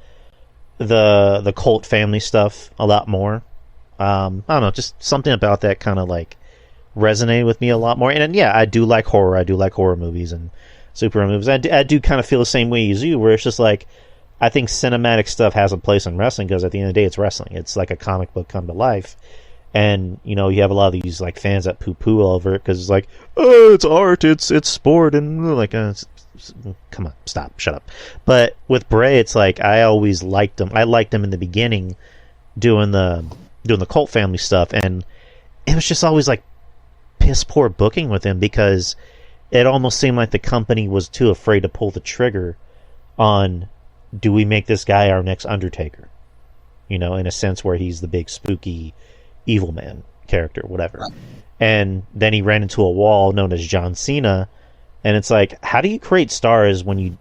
Colt family stuff a lot more. I don't know, just something about that kind of like resonated with me a lot more. And yeah, I do like horror. I do like horror movies and superhero movies. I do kind of feel the same way as you, where it's just like, I think cinematic stuff has a place in wrestling because at the end of the day, it's wrestling. It's like a comic book come to life. And, you know, you have a lot of these like fans that poo-poo all over it because it's like, oh, it's art, it's sport, and like, come on, stop, shut up. But with Bray, it's like, I always liked him. I liked him in the beginning doing the Colt family stuff, and it was just always like piss poor booking with him because it almost seemed like the company was too afraid to pull the trigger on, do we make this guy our next Undertaker? You know, in a sense where he's the big spooky evil man character, whatever. And then he ran into a wall known as John Cena, and it's like, how do you create stars when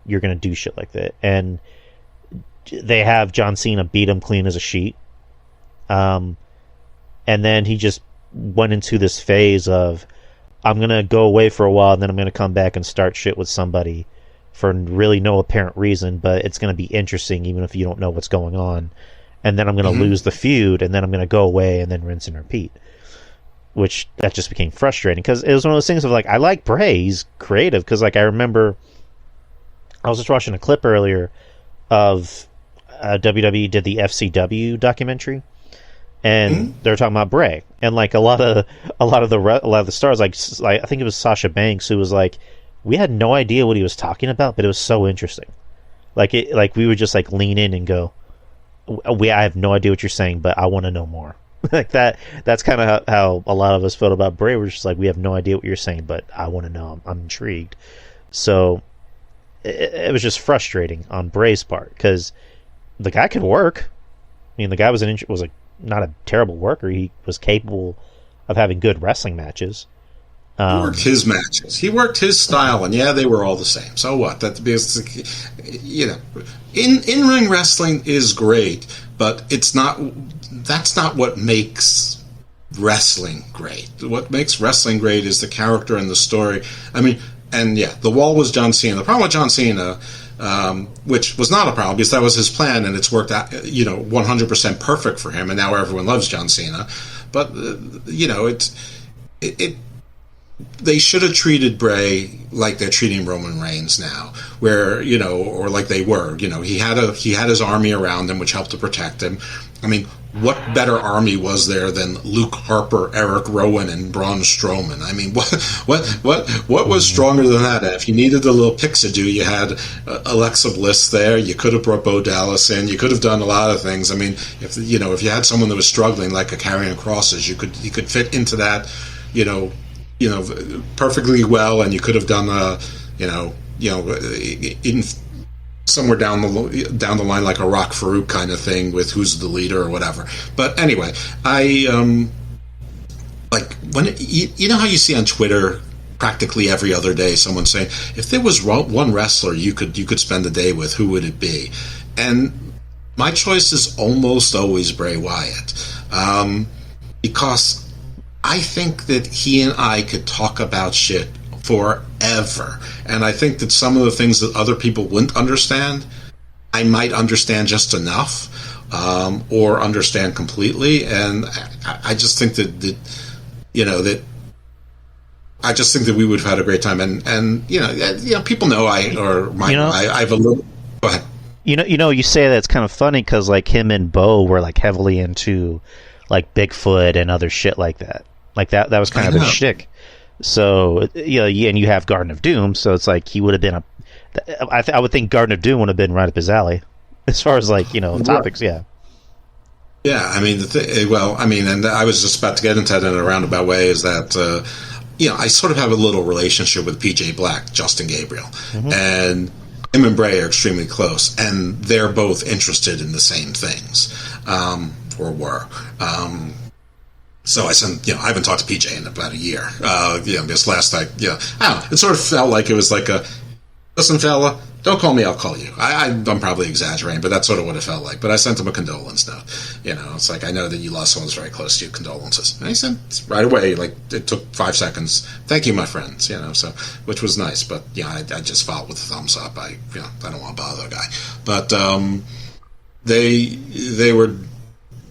you're going to do shit like that? And they have John Cena beat him clean as a sheet. And then he just went into this phase of, I'm going to go away for a while, and then I'm going to come back and start shit with somebody for really no apparent reason, but it's going to be interesting even if you don't know what's going on. And then I'm going to lose the feud, and then I'm going to go away and then rinse and repeat. Which, that just became frustrating, because it was one of those things of like, I like Bray, he's creative, because like I remember, I was just watching a clip earlier of WWE did the FCW documentary, and they were talking about Bray, and like a lot of the stars, like I think it was Sasha Banks, who was like, we had no idea what he was talking about, but it was so interesting. Like we would just like lean in and go, I have no idea what you're saying, but I want to know more. Like that's kind of how a lot of us felt about Bray. We're just like, we have no idea what you're saying, but I want to know. I'm intrigued. So it was just frustrating on Bray's part, because the guy could work. I mean, the guy was not a terrible worker. He was capable of having good wrestling matches. He worked his matches. He worked his style, and yeah, they were all the same. So what? That's because, you know, in-ring wrestling is great, but it's not. That's not what makes wrestling great. What makes wrestling great is the character and the story. I mean, and yeah, the wall was John Cena. The problem with John Cena, which was not a problem because that was his plan, and it's worked out, 100% perfect for him, and now everyone loves John Cena. But they should have treated Bray like they're treating Roman Reigns now, where, or like they were. He had his army around him, which helped to protect him. I mean, what better army was there than Luke Harper, Eric Rowan, and Braun Strowman? I mean, what was stronger than that? If you needed a little pixadoo, you had Alexa Bliss there. You could have brought Bo Dallas in. You could have done a lot of things. I mean, if you had someone that was struggling, like a Karrion Crosses, you could fit into that, perfectly well, and you could have done in somewhere down the line, like a Rock Farouk kind of thing with who's the leader or whatever. But anyway, I like when you know how you see on Twitter practically every other day someone saying, if there was one wrestler you could spend the day with, who would it be? And my choice is almost always Bray Wyatt, because I think that he and I could talk about shit forever. And I think that some of the things that other people wouldn't understand, I might understand just enough, or understand completely. And I just think that I just think that we would have had a great time, and people know I've a little. Go ahead. You say that's kind of funny because like him and Bo were like heavily into like Bigfoot and other shit like that. Like that was kind of his shtick. So and you have Garden of Doom, so it's like he would have been I would think Garden of Doom would have been right up his alley as far as like topics. Yeah. Yeah, I mean, and I was just about to get into that in a roundabout way. Is that I sort of have a little relationship with PJ Black, Justin Gabriel, and him and BRAY are extremely close, and they're both interested in the same things, or were. So I I haven't talked to PJ in about a year. This last night, I don't know. It sort of felt like it was like listen, fella, don't call me, I'll call you. I'm probably exaggerating, but that's sort of what it felt like. But I sent him a condolence note. It's like, I know that you lost someone who's very close to you, condolences. And he sent right away, like, it took 5 seconds. Thank you, my friends, so, which was nice. But, I just followed with a thumbs up. I don't want to bother the guy. But they were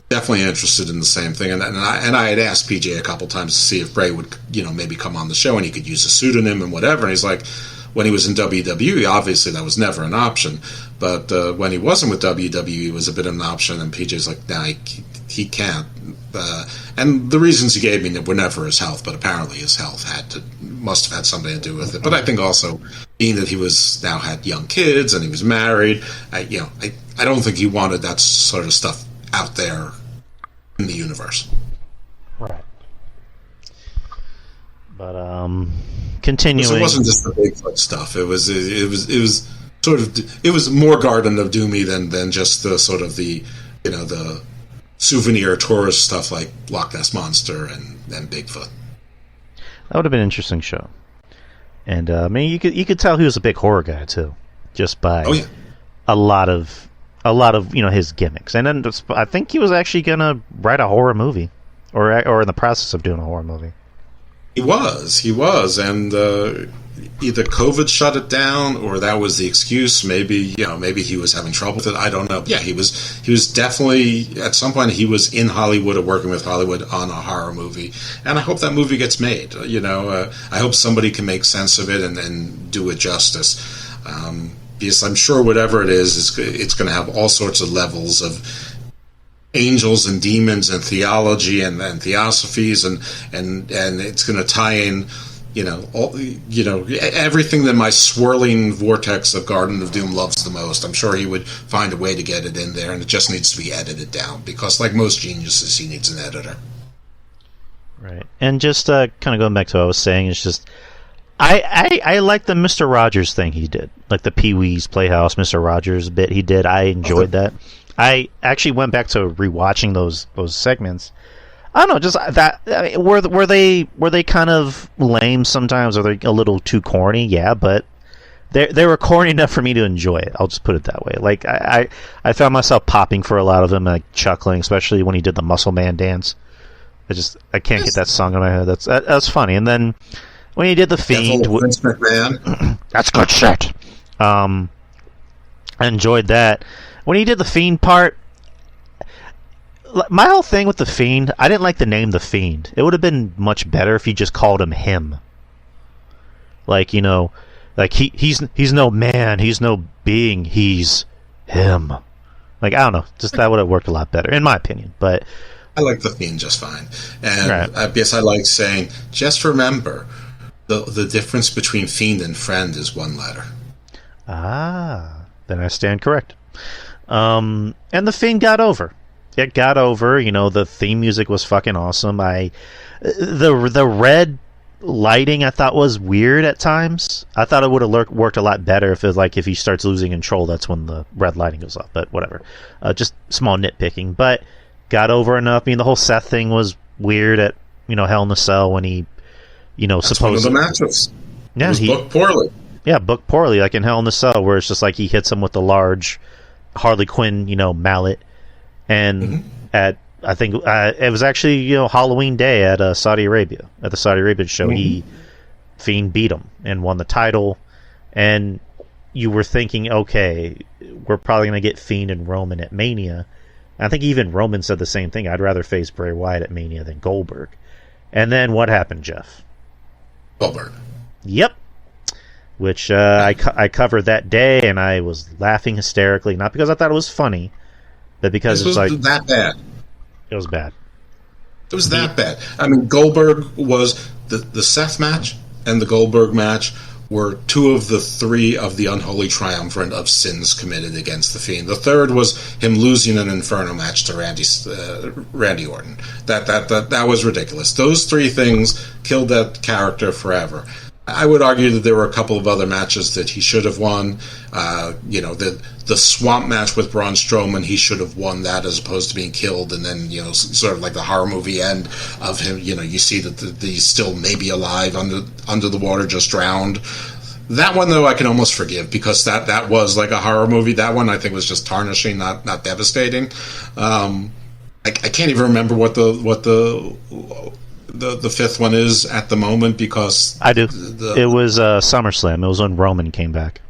definitely interested in the same thing. And I had asked PJ a couple times to see if BRAY would, maybe come on the show and he could use a pseudonym and whatever. And he's like, when he was in WWE, obviously that was never an option. But when he wasn't with WWE, it was a bit of an option. And PJ's like, nah, he can't. And the reasons he gave me were never his health, but apparently his health must have had something to do with it. But I think also, being that he now had young kids and he was married, I don't think he wanted that sort of stuff out there in the universe. Right. But continuing, it wasn't just the Bigfoot stuff. It was sort of, it was more Garden of Doomy than just the sort of the souvenir tourist stuff like Loch Ness Monster and Bigfoot. That would have been an interesting show. And you could tell he was a big horror guy too, just by a lot of his gimmicks. And then I think he was actually gonna write a horror movie, or in the process of doing a horror movie. He was, and either COVID shut it down, or that was the excuse. Maybe he was having trouble with it. I don't know. Yeah, he was definitely, at some point he was in Hollywood or working with Hollywood on a horror movie, and I hope that movie gets made. I hope somebody can make sense of it and do it justice. Because I'm sure whatever it is, it's going to have all sorts of levels of angels and demons and theology and theosophies and it's going to tie in everything that my swirling vortex of Garden of Doom loves the most. I'm sure he would find a way to get it in there, and it just needs to be edited down, because like most geniuses, he needs an editor. Right. And just kind of going back to what I was saying, it's just I like the Mr. Rogers thing he did, like the Pee-wee's Playhouse Mr. Rogers bit he did. I enjoyed that. I actually went back to rewatching those segments. I don't know, just that. I mean, were they kind of lame sometimes? Are they a little too corny? Yeah, but they were corny enough for me to enjoy it. I'll just put it that way. Like I found myself popping for a lot of them, like chuckling, especially when he did the Muscle Man dance. I can't get that song in my head. That's funny. And then when he did the Fiend, Vince McMahon. That's good shit. I enjoyed that. When he did the Fiend part, my whole thing with the Fiend, I didn't like the name The Fiend. It would have been much better if you just called him. Like, like he's no man, he's no being, he's him. Like, I don't know, just that would have worked a lot better, in my opinion. But I like The Fiend just fine. And I guess I like saying, just remember, the difference between fiend and friend is one letter. Ah, then I stand correct. And the Fiend got over. It got over. The theme music was fucking awesome. The red lighting I thought was weird at times. I thought it would have worked a lot better if he starts losing control, that's when the red lighting goes off. But whatever. Just small nitpicking. But got over enough. I mean, the whole Seth thing was weird at Hell in a Cell when he that's one of the matches. Yeah, it was booked poorly. Yeah, booked poorly, like in Hell in a Cell, where it's just like he hits him with the large Harley Quinn, mallet, and I think it was actually Halloween Day at Saudi Arabia, at the Saudi Arabian show, Fiend beat him and won the title, and you were thinking, okay, we're probably going to get Fiend and Roman at Mania. I think even Roman said the same thing. I'd rather face Bray Wyatt at Mania than Goldberg. And then what happened, Jeff? Goldberg. Yep. Which I covered that day, and I was laughing hysterically, not because I thought it was funny, but because This was that bad. It was bad. It was that bad. I mean, Goldberg was the Seth match and the Goldberg match were two of the three of the unholy triumvirate of sins committed against the Fiend. The third was him losing an Inferno match to Randy Orton. That was ridiculous. Those three things killed that character forever. I would argue that there were a couple of other matches that he should have won. The Swamp match with Braun Strowman, he should have won that as opposed to being killed, and then, sort of like the horror movie end of him, you see that he's still maybe alive under the water, just drowned. That one, though, I can almost forgive, because that was like a horror movie. That one, I think, was just tarnishing, not devastating. I can't even remember what the fifth one is at the moment, because I do. It was SummerSlam. It was when Roman came back.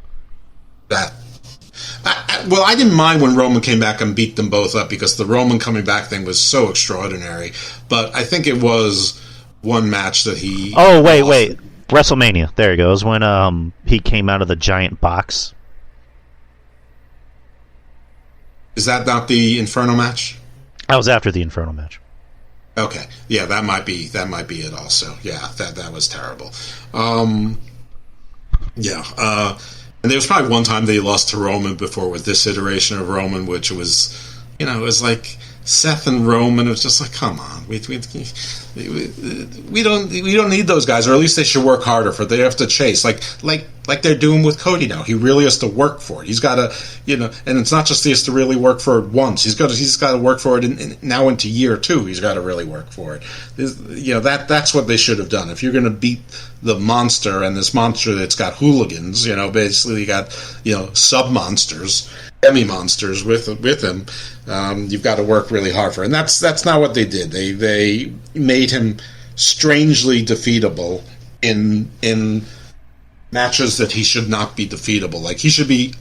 I didn't mind when Roman came back and beat them both up, because the Roman coming back thing was so extraordinary. But I think it was one match that he... Oh, wait. WrestleMania. There he goes. When he came out of the giant box. Is that not the Inferno match? That was after the Inferno match. Okay, yeah, that might be it also. Yeah, that was terrible. And there was probably one time they lost to Roman before with this iteration of Roman, which was, it was like Seth and Roman. It was just like, come on, we don't need those guys, or at least they should work harder for it. They have to chase like they're doing with Cody now. He really has to work for it. He's got to, and it's not just he has to really work for it once. He's got to work for it now into year two. He's got to really work for it. That's what they should have done. If you're going to beat the monster, and this monster that's got hooligans, basically you got sub monsters, demi monsters with him. You've got to work really hard for it. And that's not what they did. They made him strangely defeatable in matches that he should not be defeatable. Like, he should be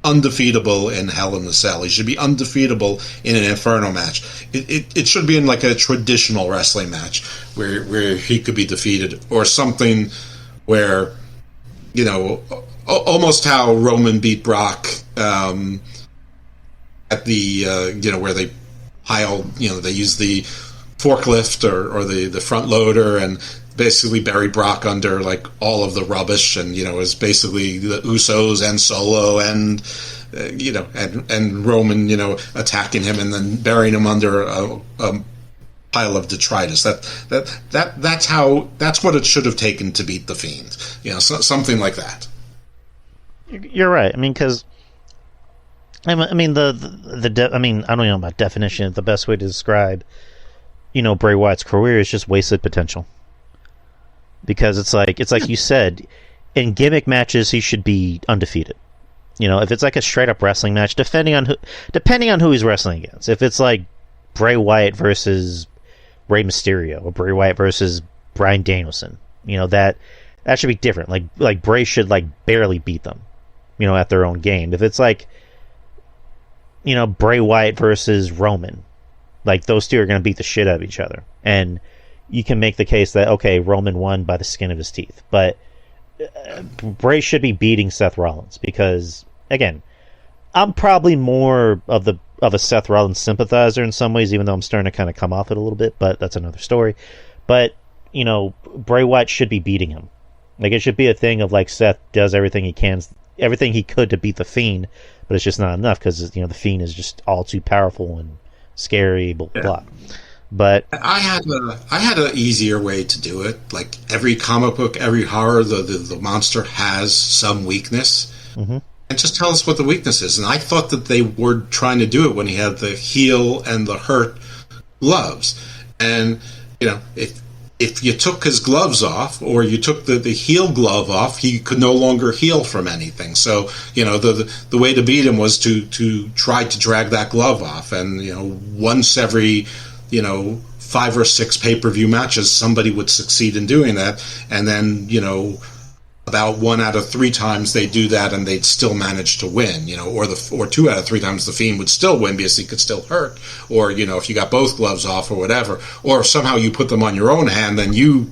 undefeatable in Hell in a Cell. He should be undefeatable in an Inferno match. It should be in like a traditional wrestling match where he could be defeated, or something where, almost how Roman beat Brock at the where they pile, they use the forklift or the front loader and basically bury Brock under like all of the rubbish, and is basically the Usos and Solo and and Roman attacking him and then burying him under a pile of detritus. That's what it should have taken to beat the Fiend. Something like that. You're right. I mean, because I mean I don't know about definition. The best way to describe Bray Wyatt's career is just wasted potential. Because it's like you said, in gimmick matches he should be undefeated. If it's like a straight up wrestling match, depending on who he's wrestling against. If it's like Bray Wyatt versus Rey Mysterio, or Bray Wyatt versus Bryan Danielson, that should be different. Like Bray should barely beat them, at their own game. If it's like Bray Wyatt versus Roman, those two are going to beat the shit out of each other, and you can make the case that, okay, Roman won by the skin of his teeth, but Bray should be beating Seth Rollins, because, again, I'm probably more of a Seth Rollins sympathizer in some ways, even though I'm starting to kind of come off it a little bit, but that's another story. But, Bray Wyatt should be beating him. It should be a thing of, Seth does everything he could to beat the Fiend, but it's just not enough, because, the Fiend is just all too powerful and scary, blah, blah. But I had an easier way to do it. Like, every comic book, every horror, the monster has some weakness, and just tell us what the weakness is. And I thought that they were trying to do it when he had the heal and the hurt gloves. And if you took his gloves off, or you took the heal glove off, he could no longer heal from anything. So the way to beat him was to try to drag that glove off, and once every 5 or 6 pay-per-view matches, somebody would succeed in doing that, and then about 1 out of 3 times they do that and they'd still manage to win, or 2 out of 3 times the Fiend would still win because he could still hurt, or if you got both gloves off or whatever, or if somehow you put them on your own hand, then you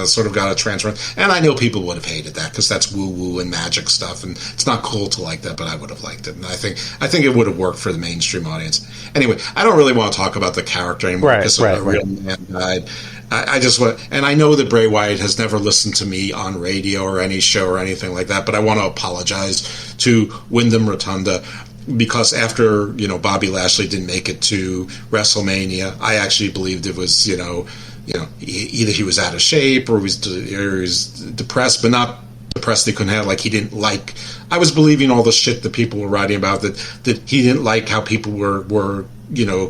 sort of got a transfer. And I know people would have hated that because that's woo woo and magic stuff, and it's not cool to like that, but I would have liked it, and I think it would have worked for the mainstream audience. Anyway, I don't really want to talk about the character anymore because a real man died. I just want, and I know that Bray Wyatt has never listened to me on radio or any show or anything like that, but I want to apologize to Wyndham Rotunda because after Bobby Lashley didn't make it to WrestleMania, I actually believed it was either he was out of shape or he was depressed, but not depressed he couldn't have, like he didn't like. I was believing all the shit that people were writing about that he didn't like how people were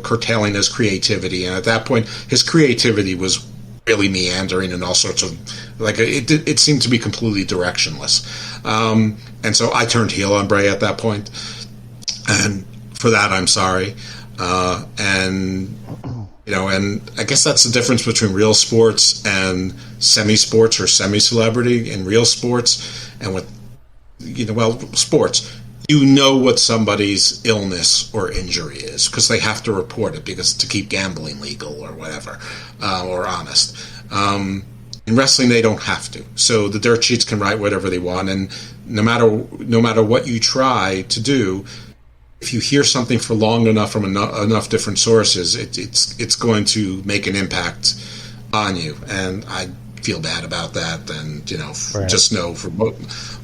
curtailing his creativity, and at that point his creativity was really meandering and all sorts of it seemed to be completely directionless, and so I turned heel on Bray at that point, and for that I'm sorry, and I guess that's the difference between real sports and semi-sports or semi-celebrity. In real sports and with sports, what somebody's illness or injury is because they have to report it because to keep gambling legal or whatever, or honest. In wrestling, they don't have to. So the dirt sheets can write whatever they want, and no matter what you try to do, if you hear something for long enough from enough different sources, it's going to make an impact on you. And I feel bad about that, and just know for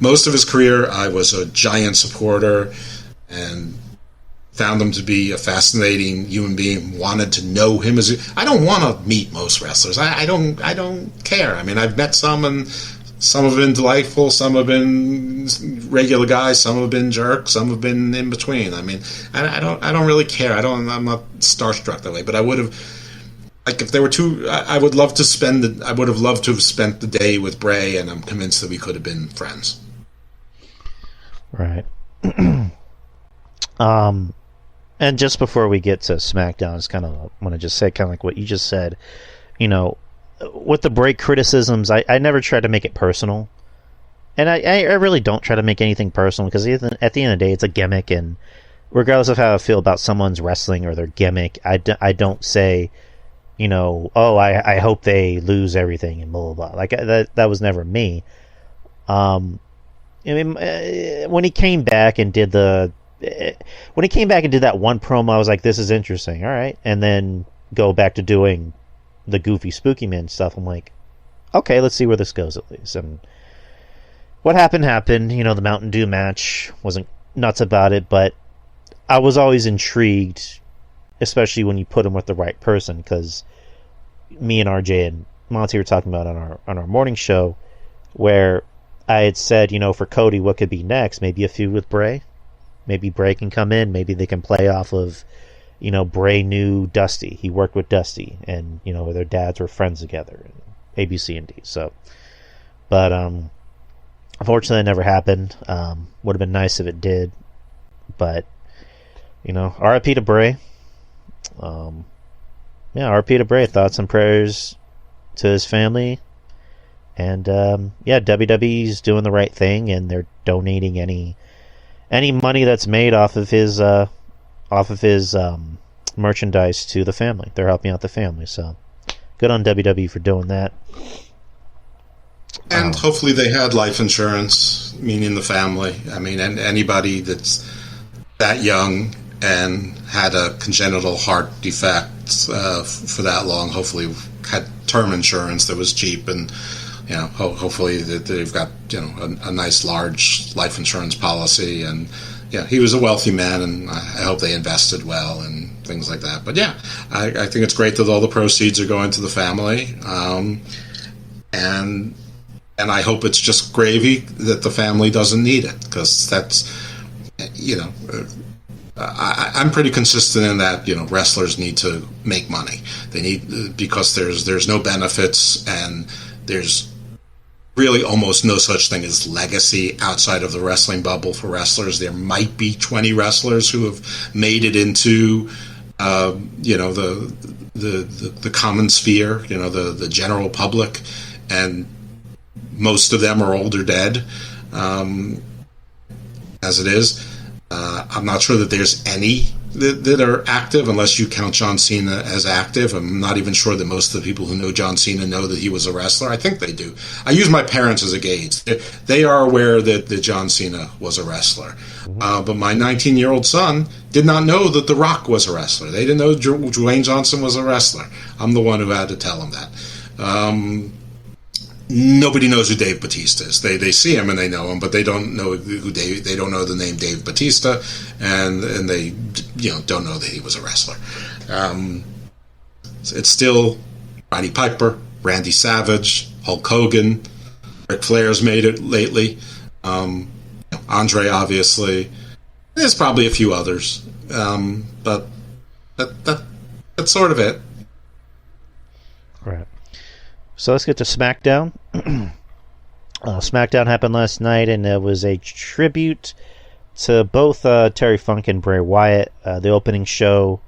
most of his career I was a giant supporter and found him to be a fascinating human being, wanted to know him I don't want to meet most wrestlers. I don't care. I mean, I've met some, and some have been delightful, some have been regular guys, some have been jerks, some have been in between. I mean, I don't really care. I'm not starstruck that way, but I would have, if there were two, I would have loved to have spent the day with Bray, and I'm convinced that we could have been friends. Right. And just before we get to SmackDown, I just kind of want to just say kind of like what you just said, with the Bray criticisms, I never try to make it personal. And I really don't try to make anything personal, because at the end of the day, it's a gimmick, and regardless of how I feel about someone's wrestling or their gimmick, I don't say, I hope they lose everything and blah, blah, blah. Like, that was never me. I mean, when he came back and did that one promo, I was like, this is interesting, all right. And then go back to doing the goofy Spooky Man stuff. I'm like, okay, let's see where this goes at least. And what happened. The Mountain Dew match, wasn't nuts about it, but I was always intrigued, especially when you put him with the right person, because me and RJ and Monty were talking about on our morning show, where I had said, for Cody, what could be next? Maybe a feud with Bray. Maybe Bray can come in. Maybe they can play off of, Bray knew Dusty. He worked with Dusty, and their dads were friends together, and A, B, C, and D. So, but unfortunately, it never happened. Would have been nice if it did, but R.I.P. to Bray. R.I.P. to Bray. Thoughts and prayers to his family. And WWE's doing the right thing, and they're donating any money that's made off of his merchandise to the family. They're helping out the family, so good on WWE for doing that. And hopefully they had life insurance, meaning the family. I mean, and anybody that's that young and had a congenital heart defect for that long, hopefully had term insurance that was cheap, and hopefully that they've got a nice large life insurance policy. And he was a wealthy man, and I hope they invested well and things like that. But I think it's great that all the proceeds are going to the family, and I hope it's just gravy that the family doesn't need it, because that's I'm pretty consistent in that wrestlers need to make money. They need, because there's no benefits, and there's really almost no such thing as legacy outside of the wrestling bubble for wrestlers. There might be 20 wrestlers who have made it into the common sphere, the general public, and most of them are old or dead, as it is. I'm not sure that there's any that are active, unless you count John Cena as active. I'm not even sure that most of the people who know John Cena know that he was a wrestler. I think they do. I use my parents as a gauge. They are aware that John Cena was a wrestler. But my 19-year-old son did not know that The Rock was a wrestler. They didn't know Dwayne Johnson was a wrestler. I'm the one who had to tell him that. Nobody knows who Dave Bautista is. They see him and they know him, but they don't know who they don't know the name Dave Bautista, and they don't know that he was a wrestler. It's still Roddy Piper, Randy Savage, Hulk Hogan, Ric Flair's made it lately. Andre, obviously. There's probably a few others, but that's sort of it. Right. So let's get to SmackDown. SmackDown happened last night, and it was a tribute to both Terry Funk and Bray Wyatt. The opening of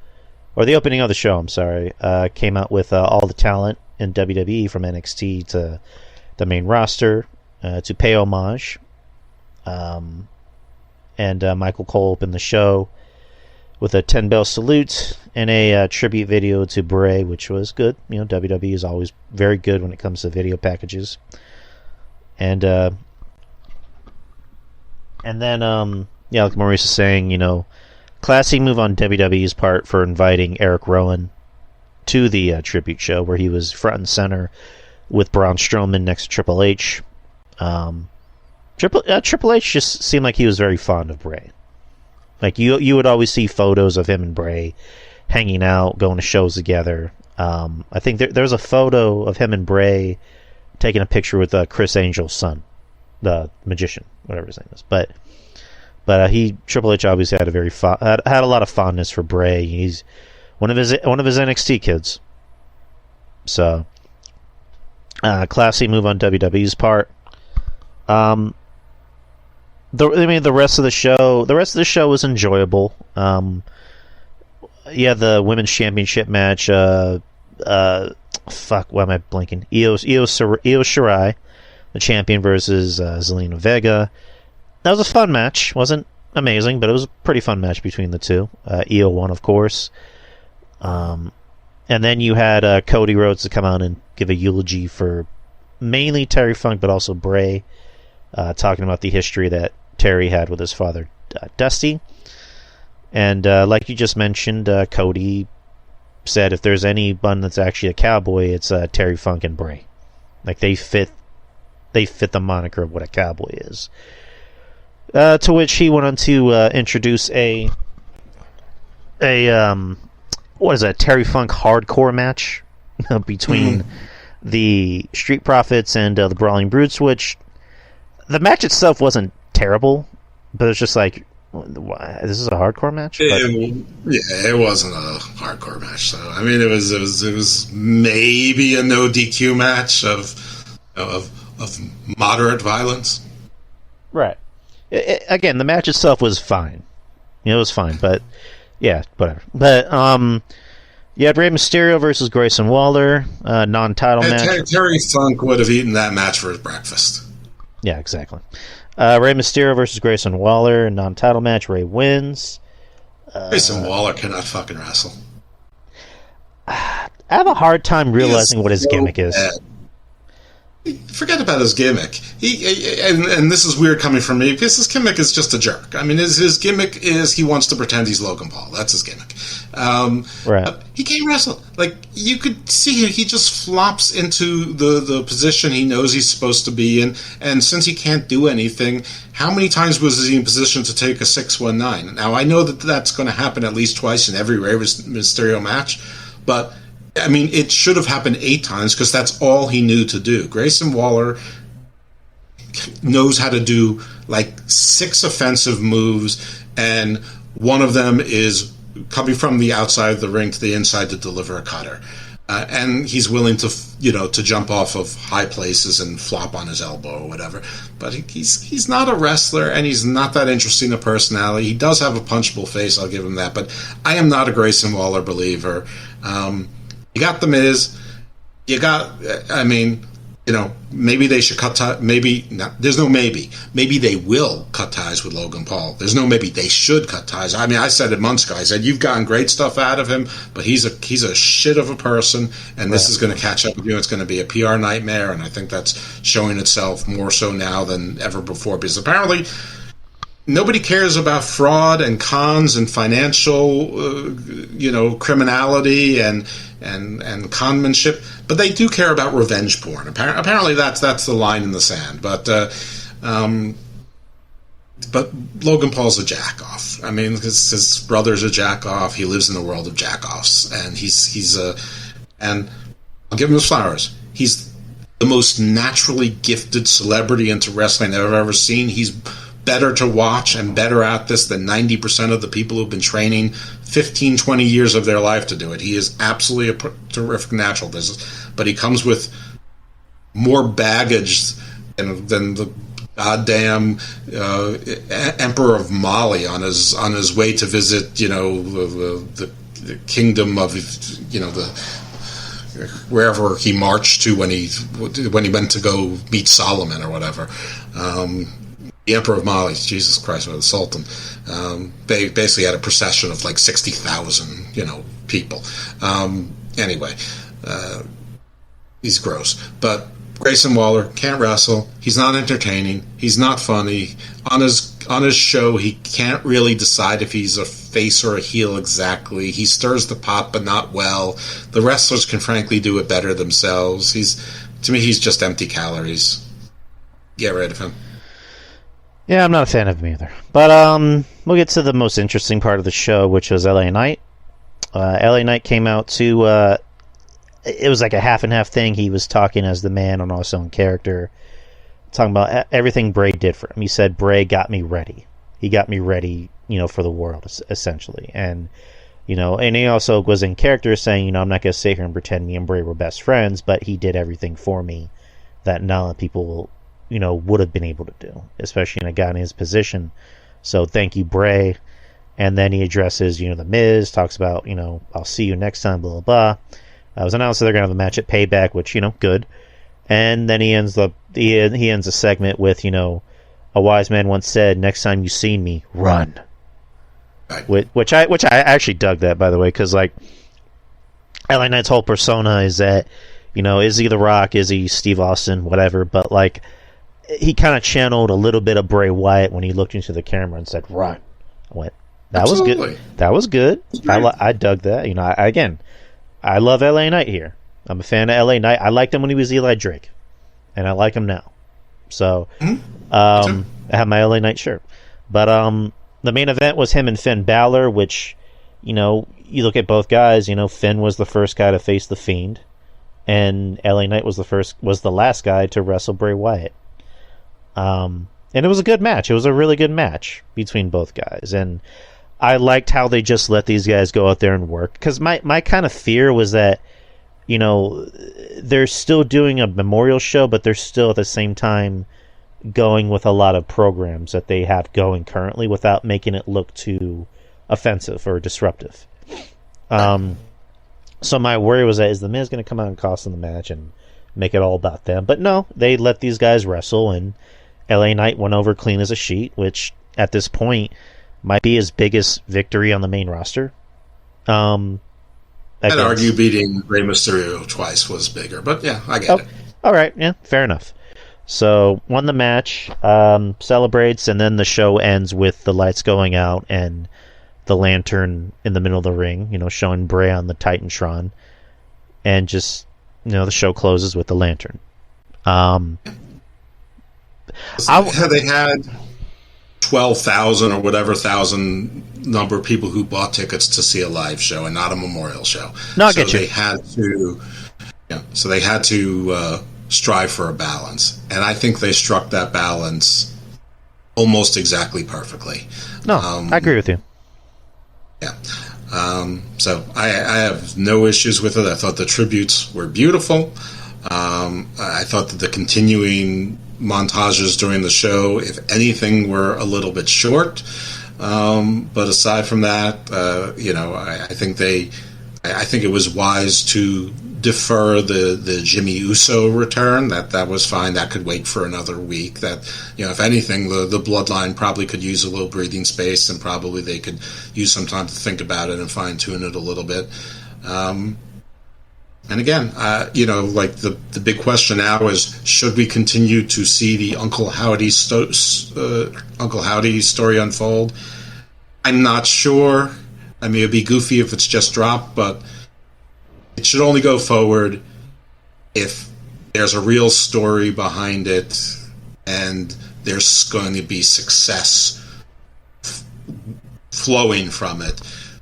the show, I'm sorry, came out with all the talent in WWE from NXT to the main roster to pay homage. And Michael Cole opened the show with a 10-bell salute and a tribute video to Bray, which was good. WWE is always very good when it comes to video packages. And then, like Maurice is saying, classy move on WWE's part for inviting Eric Rowan to the tribute show, where he was front and center with Braun Strowman next to Triple H. Triple H just seemed like he was very fond of Bray. Like, you would always see photos of him and Bray hanging out, going to shows together. I think there's a photo of him and Bray taking a picture with Chris Angel's son, the magician, whatever his name is. But Triple H obviously had had a lot of fondness for Bray. He's one of his NXT kids. So, classy move on WWE's part. The rest of the show was enjoyable. The women's championship match. Why am I blanking? Io Shirai, the champion, versus Zelina Vega. That was a fun match. Wasn't amazing, but it was a pretty fun match between the two. Io won, of course. And then you had Cody Rhodes to come out and give a eulogy for mainly Terry Funk, but also Bray, talking about the history that Terry had with his father, Dusty. And like you just mentioned, Cody said if there's anyone that's actually a cowboy, it's Terry Funk and Bray. Like, they fit the moniker of what a cowboy is. To which he went on to introduce a Terry Funk hardcore match between the Street Profits and the Brawling Brutes, which the match itself wasn't terrible, but it's just like, this is a hardcore match? It wasn't a hardcore match. So I mean, it was maybe a no DQ match of moderate violence. Right. Again, the match itself was fine. It was fine, but yeah, whatever. But you had Rey Mysterio versus Grayson Waller, non-title match. Terry Funk would have eaten that match for his breakfast. Yeah, exactly. Rey Mysterio versus Grayson Waller, non-title match. Rey wins. Grayson Waller cannot fucking wrestle. I have a hard time realizing what his gimmick is. Forget about his gimmick. And this is weird coming from me, because his gimmick is just a jerk. I mean, his gimmick is he wants to pretend he's Logan Paul. That's his gimmick. Right. He can't wrestle. Like, you could see he just flops into the position he knows he's supposed to be in. And since he can't do anything, how many times was he in position to take a 619? Now, I know that that's going to happen at least twice in every Rey Mysterio match, but I mean, it should have happened 8 times, because that's all he knew to do. Grayson Waller knows how to do like 6 offensive moves, and one of them is coming from the outside of the ring to the inside to deliver a cutter. And he's willing to, to jump off of high places and flop on his elbow or whatever. But he's not a wrestler, and he's not that interesting a personality. He does have a punchable face, I'll give him that. But I am not a Grayson Waller believer. You got The Miz. You got, maybe they should cut ties. Maybe not, there's no maybe. Maybe they will cut ties with Logan Paul. There's no maybe they should cut ties. I mean, I said it months ago. I said you've gotten great stuff out of him, but he's a shit of a person, and this is going to catch up with you. It's going to be a PR nightmare, and I think that's showing itself more so now than ever before, because apparently nobody cares about fraud and cons and financial, criminality and conmanship, but they do care about revenge porn. Apparently, that's the line in the sand. But Logan Paul's a jack-off. I mean, his brother's a jack-off. He lives in the world of jack-offs, and and I'll give him his flowers. He's the most naturally gifted celebrity into wrestling I've ever seen. He's better to watch and better at this than 90% of the people who've been training 15, 20 years of their life to do it. He is absolutely a terrific natural. But he comes with more baggage than the goddamn Emperor of Mali on his way to visit, the kingdom of, wherever he marched to when he went to go meet Solomon or whatever. The Emperor of Mali, Jesus Christ, or the Sultan, they basically had a procession of like 60,000, people. Anyway, he's gross. But Grayson Waller can't wrestle. He's not entertaining. He's not funny. On his show, he can't really decide if he's a face or a heel exactly. He stirs the pot, but not well. The wrestlers can frankly do it better themselves. To me, he's just empty calories. Get rid of him. Yeah, I'm not a fan of him either. But we'll get to the most interesting part of the show, which was LA Knight. LA Knight came out to... it was like a half and half thing. He was talking as the man on also in character, talking about everything Bray did for him. He said, Bray got me ready. He got me ready, for the world, essentially. And, and he also was in character saying, I'm not going to sit here and pretend me and Bray were best friends, but he did everything for me that none of the people would have been able to do, especially in a guy in his position. So thank you, Bray. And then he addresses, The Miz, talks about, I'll see you next time, blah, blah, blah. It was announced that they're going to have a match at Payback, which, good. And then he ends the segment with, a wise man once said, next time you see me, run. Which I actually dug that, by the way, because, like, LA Knight's whole persona is that, is he The Rock, is he Steve Austin, whatever, but, like, he kind of channeled a little bit of Bray Wyatt when he looked into the camera and said, run. I went, that was good. That was good. I dug that. I love LA Knight here. I'm a fan of LA Knight. I liked him when he was Eli Drake, and I like him now. So, I have my LA Knight shirt. But the main event was him and Finn Balor, which, you look at both guys. Finn was the first guy to face the Fiend, and LA Knight was the last guy to wrestle Bray Wyatt. And it was a good match. It was a really good match between both guys, and I liked how they just let these guys go out there and work. Because my kind of fear was that, they're still doing a memorial show, but they're still at the same time going with a lot of programs that they have going currently without making it look too offensive or disruptive. So my worry was that, is The Miz going to come out and cost them the match and make it all about them? But no, they let these guys wrestle, and LA Knight went over clean as a sheet, which at this point might be his biggest victory on the main roster. I'd argue beating Rey Mysterio twice was bigger, but yeah, I get it. All right, yeah, fair enough. So, won the match, celebrates, and then the show ends with the lights going out and the lantern in the middle of the ring, showing Bray on the Titantron. And just, the show closes with the lantern. They had 12,000 or whatever thousand number of people who bought tickets to see a live show and not a memorial show. No, I get you. So they had to strive for a balance, and I think they struck that balance almost exactly perfectly. No, I agree with you. Yeah. So I have no issues with it. I thought the tributes were beautiful. I thought that the continuing montages during the show, if anything, were a little bit short. But aside from that, I think it was wise to defer the Jimmy Uso return. That was fine. That could wait for another week. That, if anything, the Bloodline probably could use a little breathing space, and probably they could use some time to think about it and fine tune it a little bit. And again, like the big question now is, should we continue to see the Uncle Howdy story unfold? I'm not sure. I mean, it'd be goofy if it's just dropped, but it should only go forward if there's a real story behind it and there's going to be success flowing from it.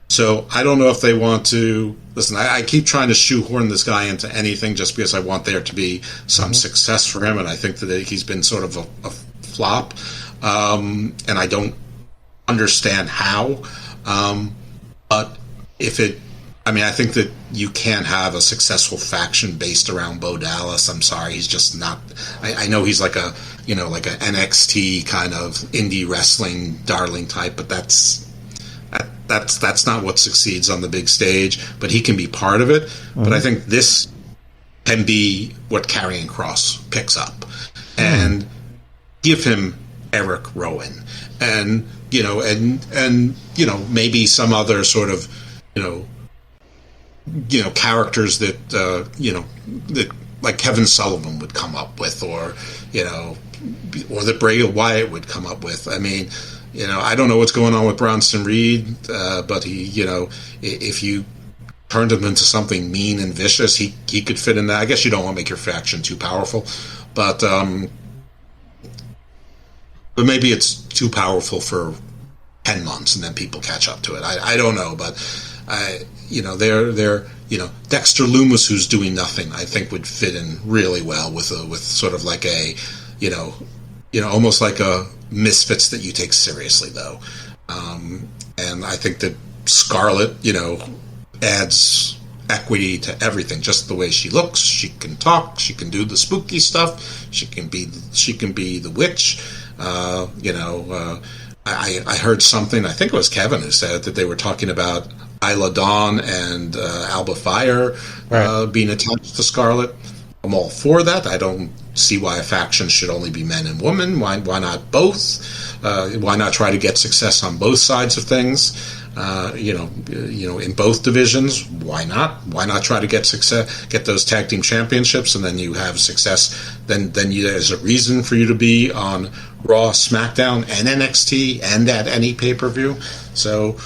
So I don't know if they want to... Listen, I keep trying to shoehorn this guy into anything just because I want there to be some success for him, and I think that he's been sort of a flop, and I don't understand how. But if it... I mean, I think that you can't have a successful faction based around Bo Dallas. I'm sorry, he's just not... I know he's like a NXT kind of indie wrestling darling type, but that's not what succeeds on the big stage. But he can be part of it. Mm-hmm. But I think this can be what Karrion Kross picks up, and give him Eric Rowan, and maybe some other sort of characters that that like Kevin Sullivan would come up with, or that Bray Wyatt would come up with. I mean, I don't know what's going on with Bronson Reed, but he, if you turned him into something mean and vicious, he could fit in that. I guess you don't want to make your faction too powerful, but maybe it's too powerful for 10 months and then people catch up to it. I don't know, but they're Dexter Lumis, who's doing nothing, I think would fit in really well with sort of like a almost like a Misfits that you take seriously, though. And I think that Scarlett, adds equity to everything. Just the way she looks, she can talk, she can do the spooky stuff, she can be the witch. I heard something, I think it was Kevin who said that they were talking about Isla Dawn and Alba Fire being attached to Scarlett. I'm all for that. I don't see why a faction should only be men and women. Why not both? Why not try to get success on both sides of things? In both divisions. Why not? Why not try to get success, get those tag team championships, and then you have success. Then there's a reason for you to be on Raw, SmackDown, and NXT, and at any pay-per-view. So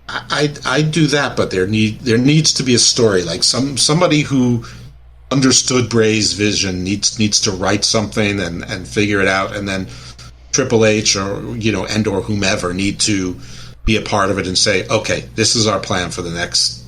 I do that, but there needs to be a story, like somebody who understood Bray's vision needs to write something and figure it out, and then Triple H or or whomever need to be a part of it and say, okay, this is our plan for the next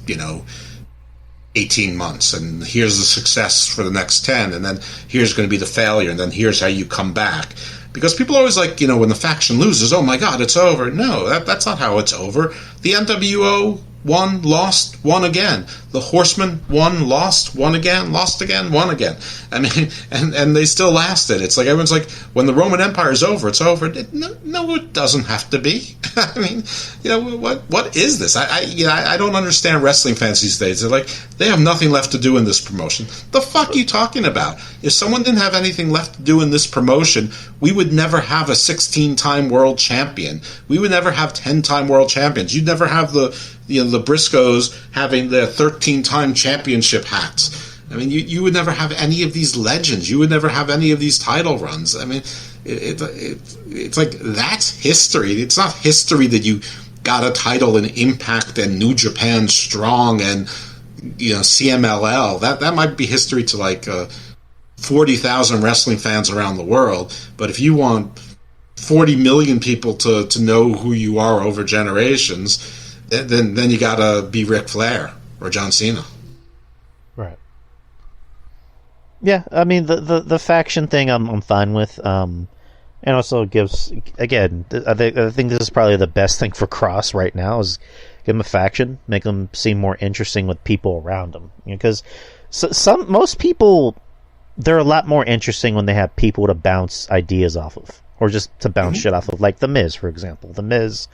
18 months, and here's the success for the next 10, and then here's going to be the failure, and then here's how you come back. Because people always like, when the faction loses, oh my God, it's over. No, that's not how it's over. The NWO won, lost, won again. The Horsemen won, lost, won again, lost again, won again. I mean, and they still lasted. It's like everyone's like, when the Roman Empire is over, it's over. No, it doesn't have to be. I mean, what is this? I don't understand wrestling fans these days. They're like, they have nothing left to do in this promotion. The fuck are you talking about? If someone didn't have anything left to do in this promotion, we would never have a 16-time world champion. We would never have 10-time world champions. You'd never have the Briscoes having their 13-time championship hats. I mean, you would never have any of these legends. You would never have any of these title runs. I mean, it's like, that's history. It's not history that you got a title in Impact and New Japan Strong and CMLL. That might be history to like 40,000 wrestling fans around the world. But if you want 40 million people to know who you are over generations, then you gotta be Ric Flair or John Cena. Right. Yeah, I mean the faction thing I'm fine with. And also gives, again, I think this is probably the best thing for Cross right now is give him a faction, make him seem more interesting with people around him. Because most people, they're a lot more interesting when they have people to bounce ideas off of, or just to bounce shit off of. Like The Miz, for example. The Miz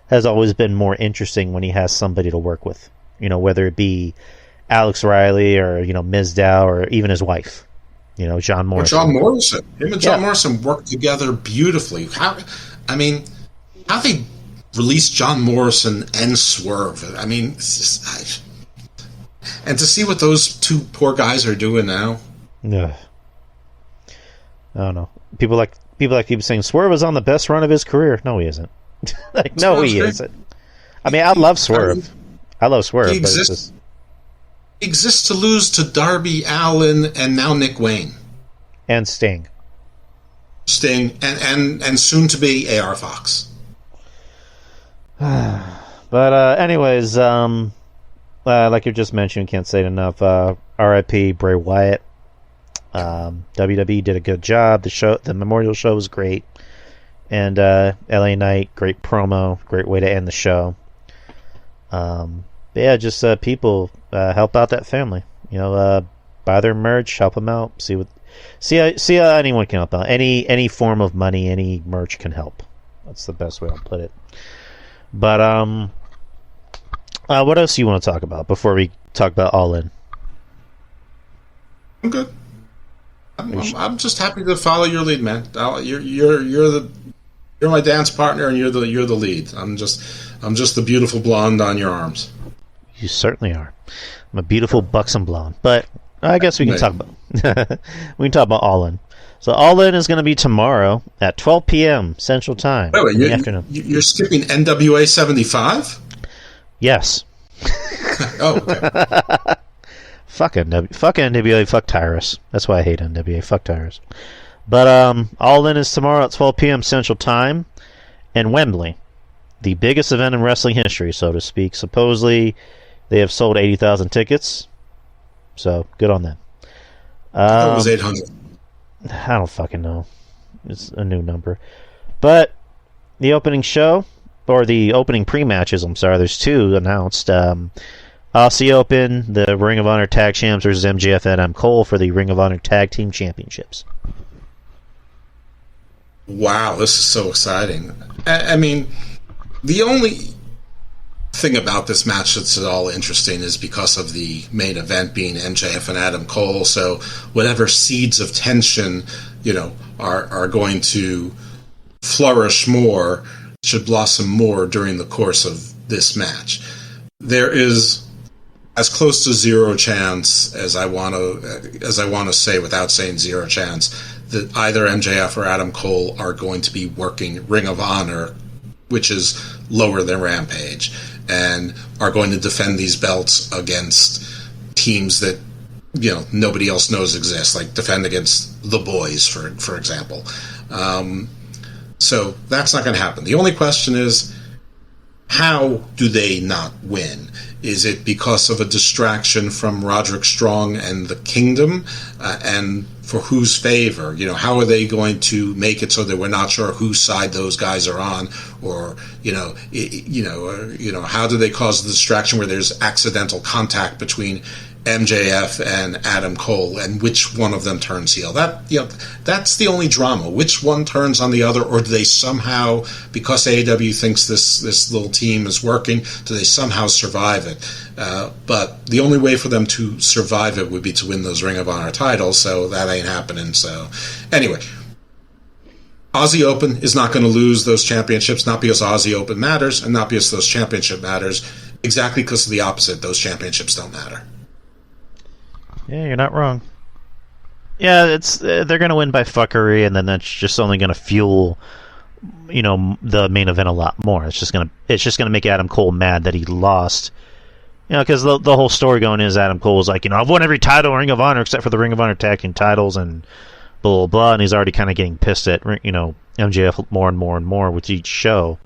has always been more interesting when he has somebody to work with. Whether it be Alex Riley or Mizdow or even his wife, John Or Morrison. John Morrison. Him and John Morrison worked together beautifully. How they released John Morrison and Swerve. I mean, it's just, and to see what those two poor guys are doing now. Yeah. I don't know. People keep saying Swerve was on the best run of his career. No, he isn't. No, he isn't. I mean, I love Swerve. I love Swerve. He exists to lose to Darby Allin and now Nick Wayne. And Sting. And soon to be AR Fox. But anyways, like you just mentioned, can't say it enough. R.I.P. Bray Wyatt. WWE did a good job. The memorial show was great, and LA Knight, great promo, great way to end the show. Just people help out that family. Buy their merch, help them out. See how anyone can help out. Any form of money, any merch can help. That's the best way I'll put it. But what else do you want to talk about before we talk about All In? I'm good. I'm just happy to follow your lead, man. You're my dance partner, and you're the lead. I'm just the beautiful blonde on your arms. You certainly are. I'm a beautiful buxom blonde. But I guess we can talk about All In. So All In is going to be tomorrow at 12 p.m. Central Time in the afternoon. You're skipping NWA 75? Yes. Oh, okay. Fuck NWA, fuck Tyrus. That's why I hate NWA, fuck Tyrus. But All In is tomorrow at 12 p.m. Central Time in Wembley. The biggest event in wrestling history, so to speak. Supposedly, they have sold 80,000 tickets. So, good on them. I thought it was 800. I don't fucking know. It's a new number. But the opening show, or the opening pre-matches, I'm sorry, there's two announced. Aussie Open, the Ring of Honor Tag Champs versus MJF and Adam Cole for the Ring of Honor Tag Team Championships. Wow, this is so exciting. I mean, the only thing about this match that's at all interesting is because of the main event being MJF and Adam Cole, so whatever seeds of tension, are going to flourish more, should blossom more during the course of this match. There is as close to zero chance as I want to say without saying zero chance that either MJF or Adam Cole are going to be working Ring of Honor, which is lower than Rampage, and are going to defend these belts against teams that nobody else knows exist, like defend against the Boys, for example. So that's not going to happen. The only question is, how do they not win? Is it because of a distraction from Roderick Strong and the Kingdom, and for whose favor? How are they going to make it so that we're not sure whose side those guys are on, or how do they cause the distraction where there's accidental contact between MJF and Adam Cole, and which one of them turns heel? That's the only drama. Which one turns on the other, or do they somehow, because AEW thinks this little team is working, do they somehow survive it? But the only way for them to survive it would be to win those Ring of Honor titles, so that ain't happening. So anyway, Aussie Open is not going to lose those championships, not because Aussie Open matters, and not because those championship matters, exactly because of the opposite. Those championships don't matter. Yeah, you're not wrong. Yeah, they're going to win by fuckery, and then that's just only going to fuel, the main event a lot more. It's just going to make Adam Cole mad that he lost. Because the whole story going is Adam Cole's like, I've won every title in Ring of Honor except for the Ring of Honor Tag Team titles, and blah blah blah, and he's already kind of getting pissed at MJF more and more and more with each show.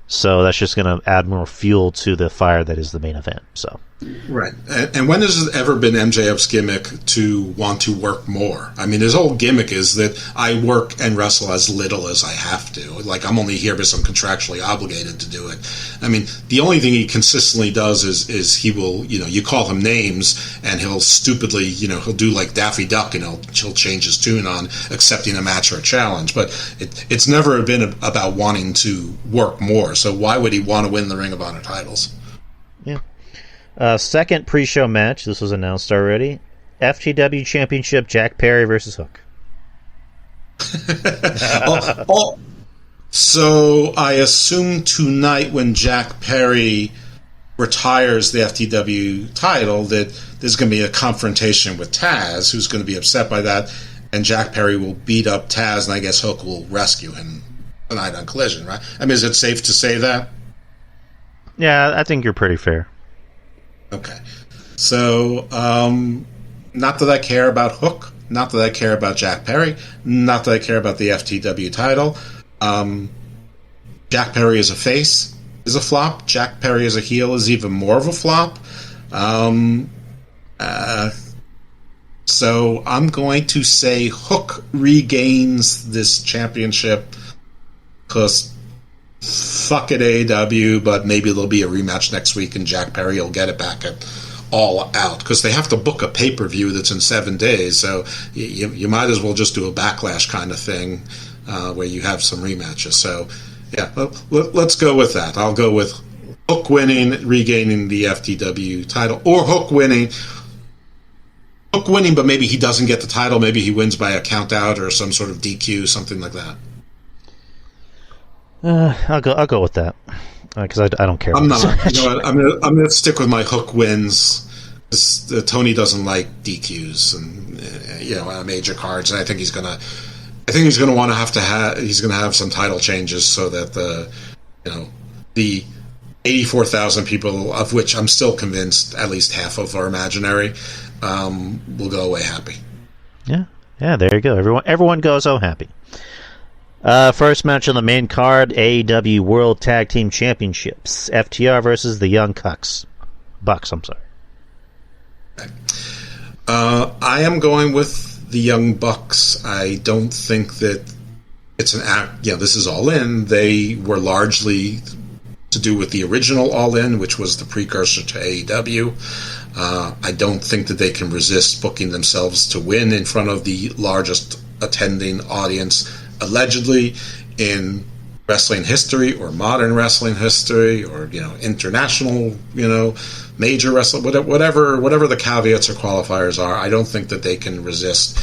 So that's just going to add more fuel to the fire that is the main event. So. Right. And when has it ever been MJF's gimmick to want to work more? I mean, his whole gimmick is that I work and wrestle as little as I have to. Like, I'm only here because I'm contractually obligated to do it. I mean, the only thing he consistently does is he will, you call him names, and he'll stupidly, he'll do like Daffy Duck, and he'll change his tune on accepting a match or a challenge. But it's never been about wanting to work more. So why would he want to win the Ring of Honor titles? Yeah. Second pre-show match. This was announced already. FTW Championship, Jack Perry versus Hook. So I assume tonight when Jack Perry retires the FTW title that there's going to be a confrontation with Taz, who's going to be upset by that, and Jack Perry will beat up Taz, and I guess Hook will rescue him tonight on Collision, right? I mean, is it safe to say that? Yeah, I think you're pretty fair. Okay. So, not that I care about Hook, not that I care about Jack Perry, not that I care about the FTW title. Jack Perry as a face is a flop. Jack Perry as a heel is even more of a flop. So I'm going to say Hook regains this championship because fuck it, AEW, but maybe there'll be a rematch next week and Jack Perry will get it back at All Out because they have to book a pay-per-view that's in 7 days, so you might as well just do a Backlash kind of thing where you have some rematches. So yeah, let's go with that. I'll go with Hook winning, regaining the FTW title, or Hook winning, but maybe he doesn't get the title. Maybe he wins by a count out or some sort of DQ, something like that. I'll go with that because I don't care. I'm not. You know what? I'm gonna stick with my Hook wins. Tony doesn't like DQs and major cards, and I think he's gonna want to have some title changes so that the 84,000 people, of which I'm still convinced at least half of are imaginary, will go away happy. Yeah, there you go. Everyone goes home happy. First match on the main card, AEW World Tag Team Championships. FTR versus the Young Bucks. I'm sorry. I am going with the Young Bucks. I don't think that it's an act. This is All In. They were largely to do with the original All In, which was the precursor to AEW. I don't think that they can resist booking themselves to win in front of the largest attending audience, allegedly, in wrestling history or modern wrestling history or international major wrestling, whatever the caveats or qualifiers are. I don't think that they can resist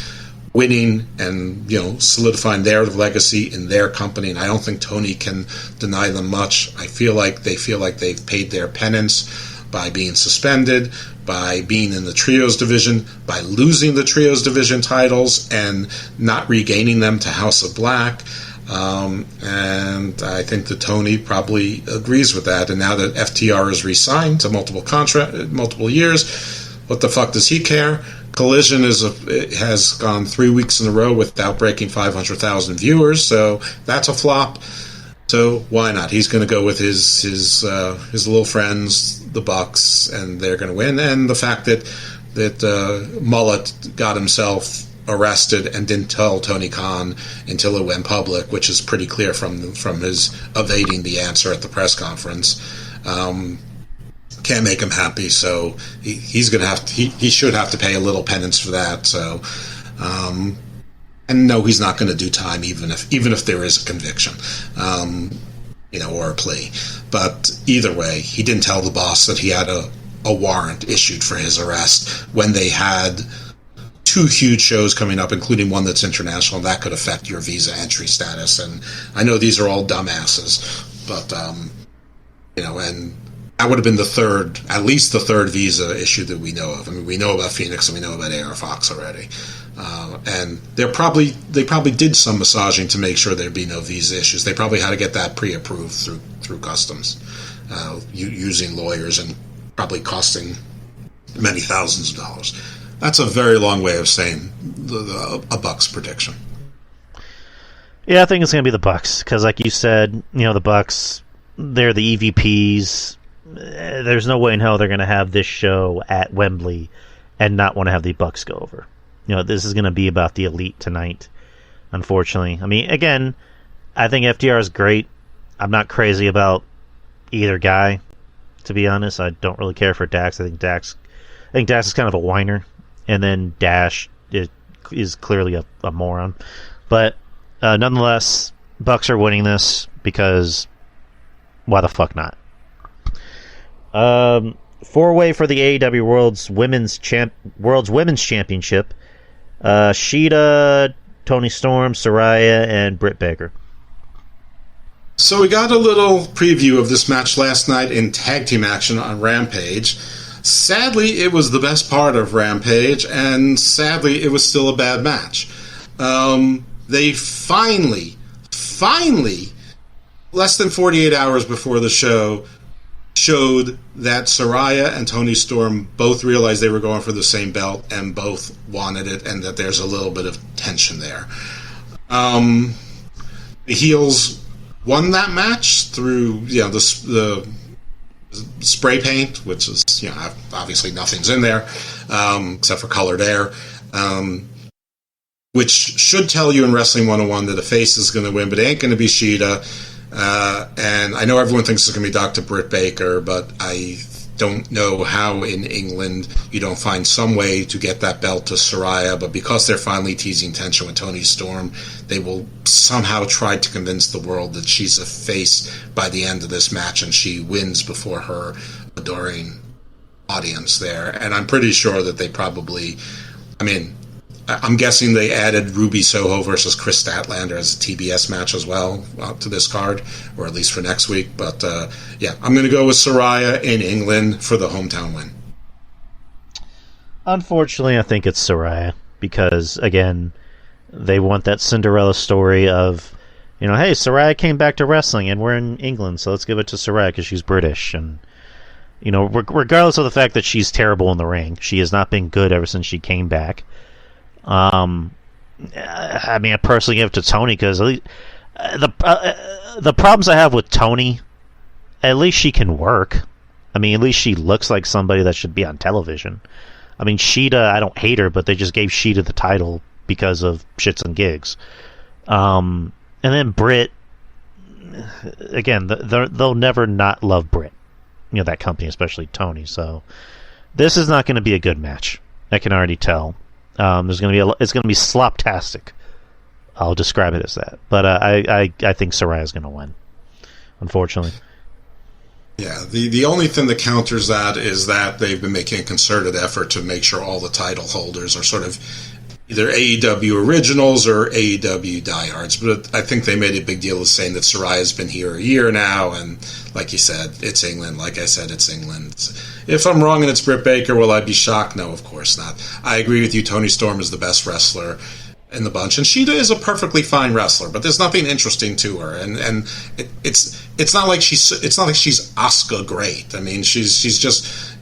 winning and solidifying their legacy in their company, and I don't think Tony can deny them much. I feel like they've paid their penance by being suspended, by being in the trios division, by losing the trios division titles and not regaining them to House of Black. And I think that Tony probably agrees with that. And now that FTR is re-signed to multiple years, what the fuck does he care? Collision has gone 3 weeks in a row without breaking 500,000 viewers, so that's a flop. So why not? He's going to go with his little friends, the Bucks, and they're going to win. And the fact that Mullet got himself arrested and didn't tell Tony Khan until it went public, which is pretty clear from his evading the answer at the press conference. Can't make him happy, so he's gonna have to, he should have to pay a little penance for that. So, and no, he's not going to do time, even if there is a conviction, or a plea. But either way, he didn't tell the boss that he had a warrant issued for his arrest when they had 2 huge shows coming up, including one that's international, and that could affect your visa entry status. And I know these are all dumbasses, but and that would have been at least the third visa issue that we know of. I mean, we know about Phoenix and we know about AR Fox already, and they probably did some massaging to make sure there'd be no visa issues. They probably had to get that pre-approved through customs, using lawyers and probably costing many thousands of dollars. That's a very long way of saying a Bucks prediction. Yeah, I think it's going to be the Bucks because, like you said, the Bucks, they're the EVPs. There's no way in hell they're going to have this show at Wembley and not want to have the Bucks go over. This is going to be about the elite tonight, unfortunately. I mean, again, I think FTR is great. I'm not crazy about either guy, to be honest. I don't really care for Dax. I think Dax is kind of a whiner. And then Dash is clearly a moron. But nonetheless, Bucks are winning this because why the fuck not? four-way for the AEW World's Women's Championship. Shida, Toni Storm, Saraya, and Britt Baker. So we got a little preview of this match last night in tag team action on Rampage. Sadly, it was the best part of Rampage, and sadly, it was still a bad match. They finally, less than 48 hours before the show, showed that Saraya and Toni Storm both realized they were going for the same belt and both wanted it, and that there's a little bit of tension there. The heels won that match through the spray paint, which is obviously nothing's in there except for colored air, which should tell you in Wrestling 101 that a face is going to win, but it ain't going to be Shida. And I know everyone thinks it's going to be Dr. Britt Baker, but I don't know how in England you don't find some way to get that belt to Saraya, but because they're finally teasing tension with Toni Storm, they will somehow try to convince the world that she's a face by the end of this match, and she wins before her adoring audience there. And I'm pretty sure that they probably, I'm guessing they added Ruby Soho versus Chris Statlander as a TBS match as well to this card, or at least for next week. But I'm going to go with Saraya in England for the hometown win. Unfortunately, I think it's Saraya because, again, they want that Cinderella story of, hey, Saraya came back to wrestling and we're in England, so let's give it to Saraya because she's British. And, regardless of the fact that she's terrible in the ring, she has not been good ever since she came back. I personally give it to Toni because the problems I have with Toni, at least she can work. At least she looks like somebody that should be on television. Shida, I don't hate her, but they just gave Shida the title because of shits and gigs. And then Britt, again, they'll never not love Britt. That company, especially Toni. So this is not going to be a good match. I can already tell. It's going to be sloptastic. I'll describe it as that. But I think Saraya's going to win, unfortunately. Yeah, the only thing that counters that is that they've been making a concerted effort to make sure all the title holders are sort of either AEW originals or AEW diehards. But I think they made a big deal of saying that Saraya's been here a year now, and like you said, it's England. Like I said, it's England. If I'm wrong and it's Britt Baker, will I be shocked? No, of course not. I agree with you. Toni Storm is the best wrestler in the bunch, and Shida is a perfectly fine wrestler, but there's nothing interesting to her, and it's not like she's Asuka great. She's just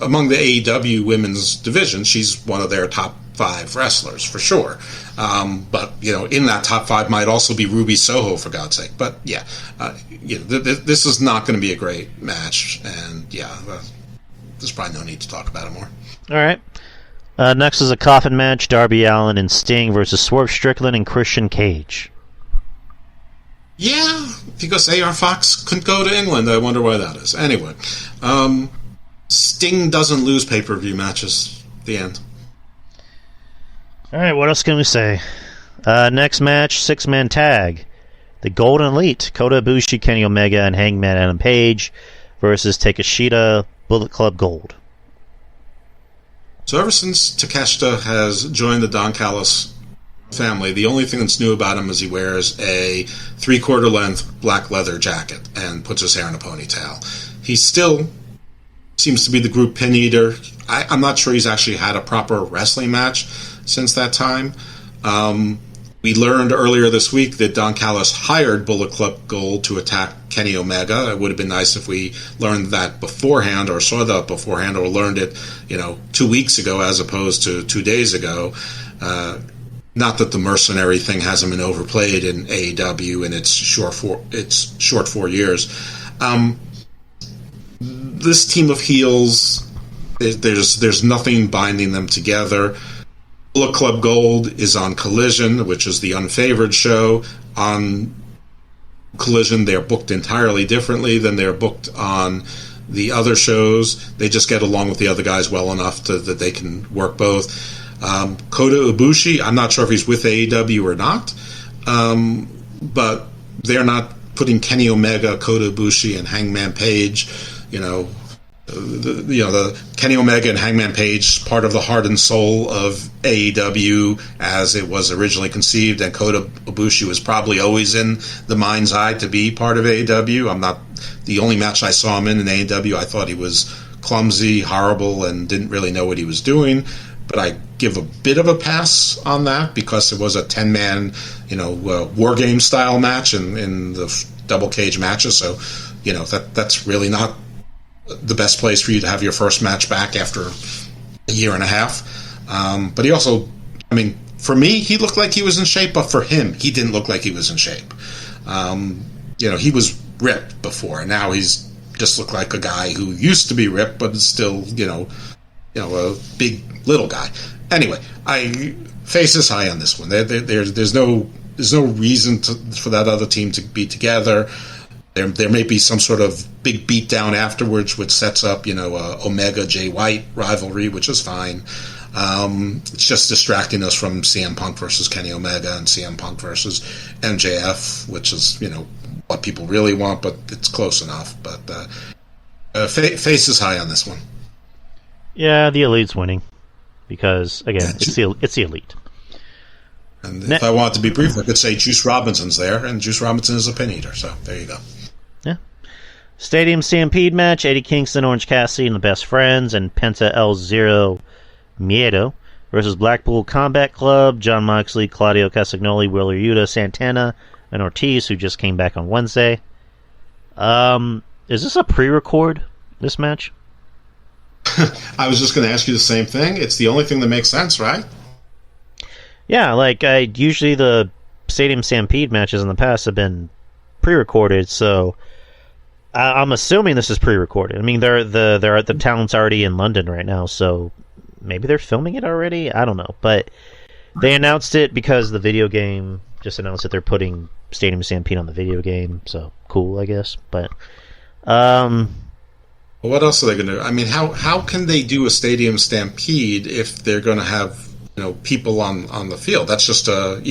among the AEW women's division, she's one of their top 5 wrestlers for sure. But in that top 5 might also be Ruby Soho, for God's sake. But this is not going to be a great match, and there's probably no need to talk about it more. All right. Next is a coffin match: Darby Allin and Sting versus Swerve Strickland and Christian Cage. Yeah, because AR Fox couldn't go to England. I wonder why that is. Anyway, Sting doesn't lose pay-per-view matches. The end. All right, what else can we say? Next match, 6-man tag. The Golden Elite, Kota Ibushi, Kenny Omega, and Hangman Adam Page versus Takeshita, Bullet Club Gold. So ever since Takeshita has joined the Don Callis family, the only thing that's new about him is he wears a 3/4 length black leather jacket and puts his hair in a ponytail. He still seems to be the group pin eater. I'm not sure he's actually had a proper wrestling match since that time. We learned earlier this week that Don Callis hired Bullet Club Gold to attack Kenny Omega. It would have been nice if we learned that beforehand, or saw that beforehand, or learned it, 2 weeks ago as opposed to 2 days ago. Not that the mercenary thing hasn't been overplayed in AEW in its short 4 years. This team of heels, there's nothing binding them together. Bullet Club Gold is on Collision, which is the unfavored show. On Collision, they're booked entirely differently than they're booked on the other shows. They just get along with the other guys well enough that they can work both. Kota Ibushi, I'm not sure if he's with AEW or not, but they're not putting Kenny Omega, Kota Ibushi, and Hangman Page, the Kenny Omega and Hangman Page, part of the heart and soul of AEW as it was originally conceived, and Kota Ibushi was probably always in the mind's eye to be part of AEW. I'm not the only match I saw him in AEW. I thought he was clumsy, horrible, and didn't really know what he was doing. But I give a bit of a pass on that because it was a 10-man, war game style match in the double cage matches. So, that's really not the best place for you to have your first match back after a year and a half. But he also, for me, he looked like he was in shape, but for him, he didn't look like he was in shape. He was ripped before, and now he's just looked like a guy who used to be ripped, but is still, a big little guy. Anyway, face is high on this one. There's no reason for that other team to be together. There may be some sort of big beatdown afterwards, which sets up, Omega Jay White rivalry, which is fine. It's just distracting us from CM Punk versus Kenny Omega and CM Punk versus MJF, which is, what people really want, but it's close enough. But face is high on this one. Yeah, the Elite's winning because again, it's the Elite. And if I want to be brief, I could say Juice Robinson's there, and Juice Robinson is a pin eater. So there you go. Yeah. Stadium Stampede match: Eddie Kingston, Orange Cassidy, and the Best Friends, and Penta El Zero Miedo versus Blackpool Combat Club, John Moxley, Claudio Castagnoli, Wheeler Yuta, Santana, and Ortiz, who just came back on Wednesday. Is this a pre-record, this match? I was just going to ask you the same thing. It's the only thing that makes sense, right? Yeah, usually the Stadium Stampede matches in the past have been pre-recorded, so I'm assuming this is pre-recorded. I mean, the talent's already in London right now, so maybe they're filming it already? I don't know, but they announced it because the video game just announced that they're putting Stadium Stampede on the video game, so cool, I guess. But what else are they going to do? I mean, how can they do a Stadium Stampede if they're going to have people on the field? That's just a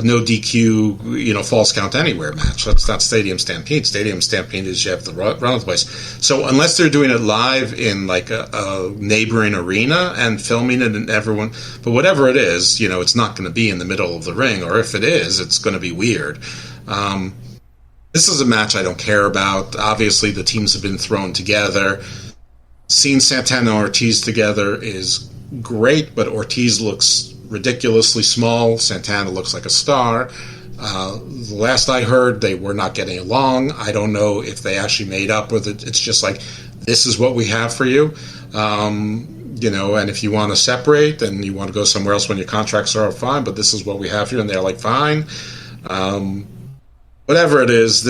no DQ false count anywhere match. That's not Stadium Stampede. Stadium Stampede is you have the run of the place. So unless they're doing it live in like a neighboring arena and filming it and everyone, but whatever it is, it's not going to be in the middle of the ring, or if it is, it's going to be weird. This is a match I don't care about. Obviously, the teams have been thrown together. Seeing Santana and Ortiz together is great, but Ortiz looks ridiculously small. Santana looks like a star. The last I heard, they were not getting along. I don't know if they actually made up with it. It's just like, this is what we have for you. And if you want to separate and you want to go somewhere else when your contracts are up, fine, but this is what we have here. And they're like, fine. Whatever it is,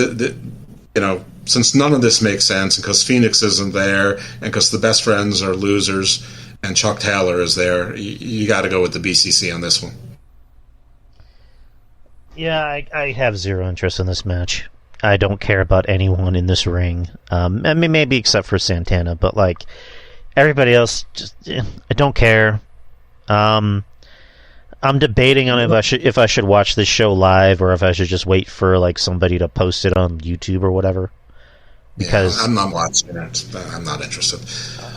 since none of this makes sense, and because Phoenix isn't there, and because the Best Friends are losers, and Chuck Taylor is there, you got to go with the BCC on this one. Yeah, I have zero interest in this match. I don't care about anyone in this ring. Maybe except for Santana, but everybody else, I don't care. I'm debating on if I should watch this show live or if I should just wait for somebody to post it on YouTube or whatever. Because I'm not watching it. I'm not interested.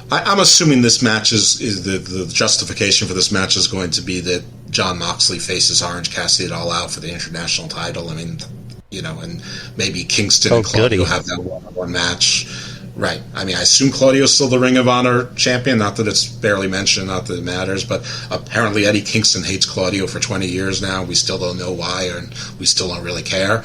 I'm assuming this match is the justification for this match is going to be that John Moxley faces Orange Cassidy at All Out for the international title. I mean, and maybe Kingston and Claudio have that one-on-one match. Right. I mean, I assume Claudio's still the Ring of Honor champion. Not that it's barely mentioned, not that it matters, but apparently Eddie Kingston hates Claudio for 20 years now. We still don't know why, and we still don't really care.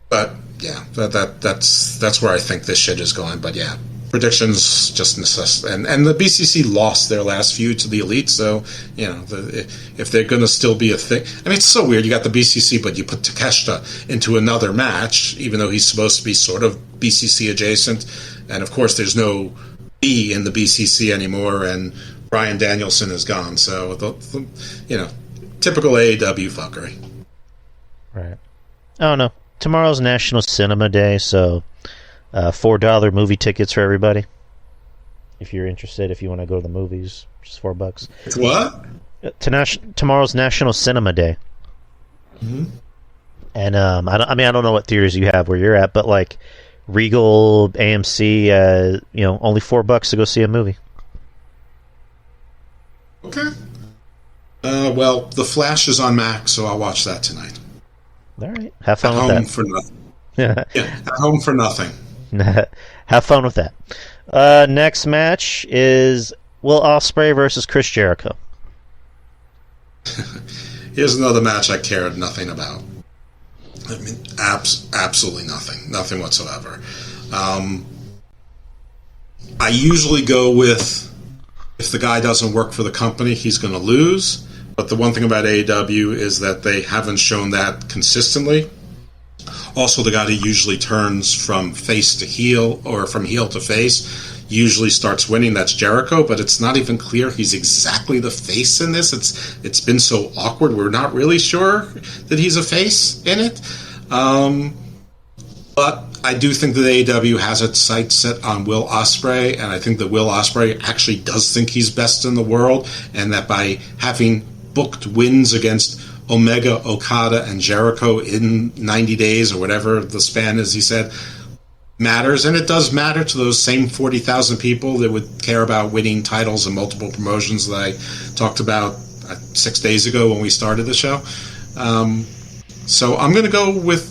But yeah, that's where I think this shit is going. But yeah, predictions just necessary. And the BCC lost their last feud to the Elite, so if they're going to still be a thing. I mean, it's so weird. You got the BCC, but you put Takeshita into another match, even though he's supposed to be sort of BCC adjacent. And of course, there's no B in the BCC anymore, and Bryan Danielson is gone. So typical AEW fuckery. Right. Oh no. Tomorrow's National Cinema Day, so $4 movie tickets for everybody. If you're interested, if you want to go to the movies, just $4. It's what? Tomorrow's National Cinema Day. Mm-hmm. And I don't know what theaters you have where you're at, but Regal, AMC, only $4 to go see a movie. Okay. Well, The Flash is on Max, so I'll watch that tonight. All right. Have fun at with home that. For nothing. Yeah, at home for nothing. Have fun with that. Next match is Will Ospreay versus Chris Jericho. Here's another match I cared nothing about. I mean, absolutely nothing. Nothing whatsoever. I usually go with, if the guy doesn't work for the company, he's going to lose. But the one thing about AEW is that they haven't shown that consistently. Also, the guy who usually turns from face to heel or from heel to face usually starts winning. That's Jericho, but it's not even clear he's exactly the face in this. It's been so awkward. We're not really sure that he's a face in it. But I do think that AEW has its sights set on Will Ospreay, and I think that Will Ospreay actually does think he's best in the world, and that by having booked wins against Omega, Okada, and Jericho in 90 days or whatever the span is, he said, matters. And it does matter to those same 40,000 people that would care about winning titles and multiple promotions that I talked about 6 days ago when we started the show. So I'm going to go with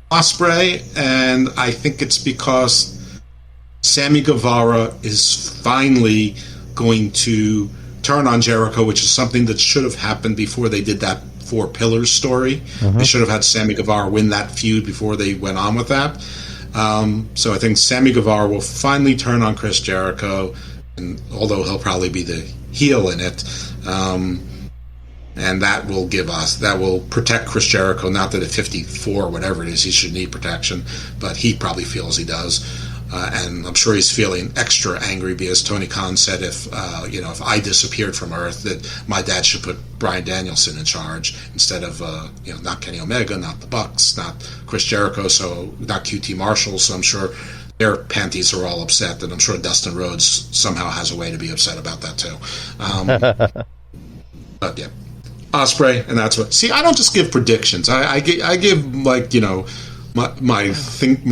Ospreay, and I think it's because Sammy Guevara is finally going to turn on Jericho, which is something that should have happened before they did that Four Pillars story. They should have had Sammy Guevara win that feud before they went on with that. So I think Sammy Guevara will finally turn on Chris Jericho, and although he'll probably be the heel in it, and that will protect Chris Jericho. Not that at 54 or whatever it is he should need protection, but he probably feels he does. And I'm sure he's feeling extra angry because Tony Khan said if I disappeared from Earth, that my dad should put Bryan Danielson in charge instead of not Kenny Omega, not the Bucks, not Chris Jericho, so not QT Marshall. So I'm sure their panties are all upset, and I'm sure Dustin Rhodes somehow has a way to be upset about that too. But yeah, Ospreay, and that's what. See, I don't just give predictions. I give my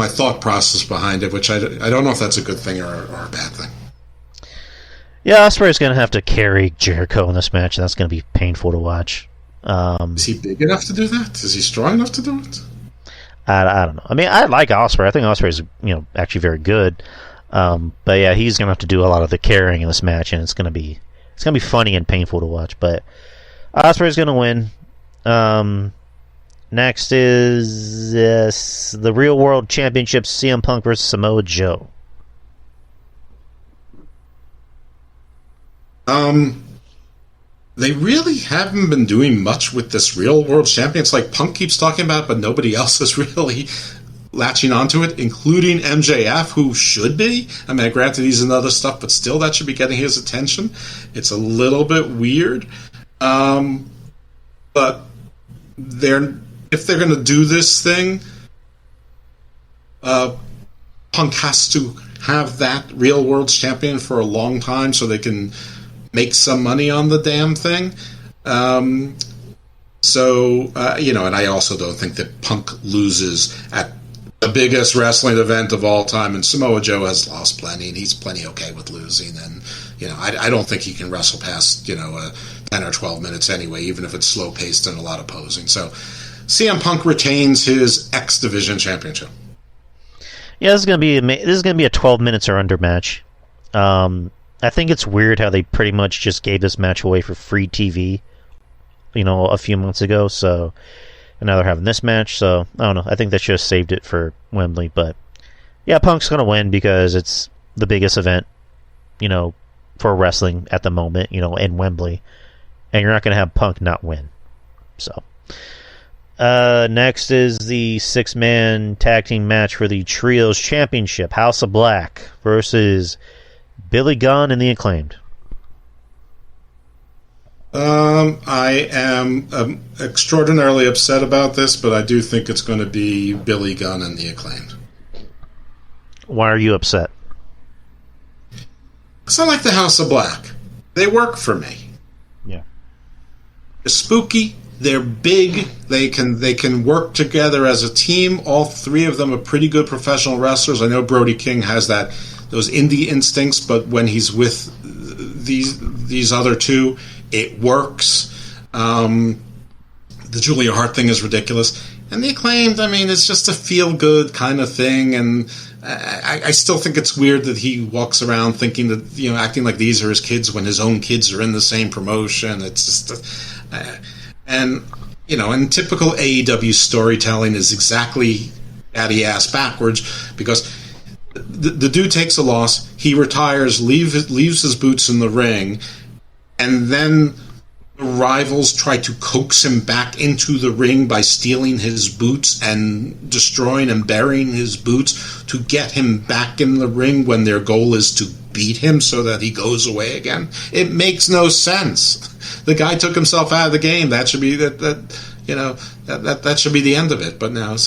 thought process behind it, which I don't know if that's a good thing or a bad thing. Yeah, Ospreay's going to have to carry Jericho in this match, and that's going to be painful to watch. Is he big enough to do that? Is he strong enough to do it? I don't know. I mean, I like Ospreay. I think Ospreay's actually very good. But yeah, he's going to have to do a lot of the carrying in this match, and it's going to be funny and painful to watch. But Ospreay's going to win. Next is the Real World Championship, CM Punk versus Samoa Joe. They really haven't been doing much with this Real World Champion. It's like Punk keeps talking about it, but nobody else is really latching onto it, including MJF, who should be. I mean, granted, he's in other stuff, but still that should be getting his attention. It's a little bit weird. But if they're going to do this thing, Punk has to have that Real World Champion for a long time so they can make some money on the damn thing. And I also don't think that Punk loses at the biggest wrestling event of all time, and Samoa Joe has lost plenty, and he's plenty okay with losing, and I don't think he can wrestle past 10 or 12 minutes anyway, even if it's slow paced and a lot of posing. So CM Punk retains his X Division Championship. Yeah, this is gonna be a 12 minutes or under match. I think it's weird how they pretty much just gave this match away for free TV, a few months ago. So, and now they're having this match. So I don't know. I think they should have saved it for Wembley. But yeah, Punk's gonna win because it's the biggest event, for wrestling at the moment, in Wembley, and you're not gonna have Punk not win. So. Next is the 6-man tag team match for the Trios Championship. House of Black versus Billy Gunn and the Acclaimed. I am extraordinarily upset about this, but I do think it's going to be Billy Gunn and the Acclaimed. Why are you upset? Because I like the House of Black. They work for me. Yeah. They're spooky. They're big. They can work together as a team. All three of them are pretty good professional wrestlers. I know Brody King has those indie instincts, but when he's with these other two, it works. The Julia Hart thing is ridiculous. And the Acclaimed, I mean, it's just a feel-good kind of thing, and I still think it's weird that he walks around thinking that, acting like these are his kids when his own kids are in the same promotion. It's just... and typical AEW storytelling is exactly daddy-ass backwards, because the dude takes a loss, he retires, leaves his boots in the ring, and then the rivals try to coax him back into the ring by stealing his boots and destroying and burying his boots to get him back in the ring when their goal is to beat him so that he goes away again. It makes no sense. The guy took himself out of the game. That should be that should be the end of it. But now,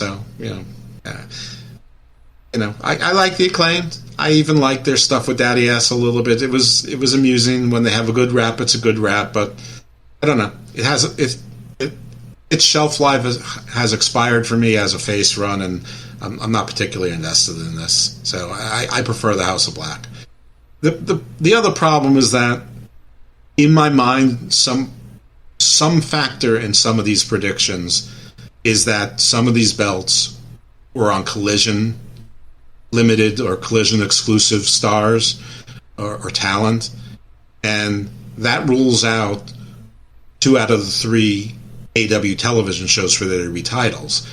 I like the Acclaimed. I even like their stuff with Daddy Ass a little bit. It was amusing when they have a good rap. It's a good rap, but I don't know. Its shelf life has expired for me as a face run, and I'm not particularly invested in this. So I prefer the House of Black. The other problem is that, in my mind, some factor in some of these predictions is that some of these belts were on Collision limited or Collision exclusive stars or talent, and that rules out 2 out of the 3 AW television shows for their WWE titles.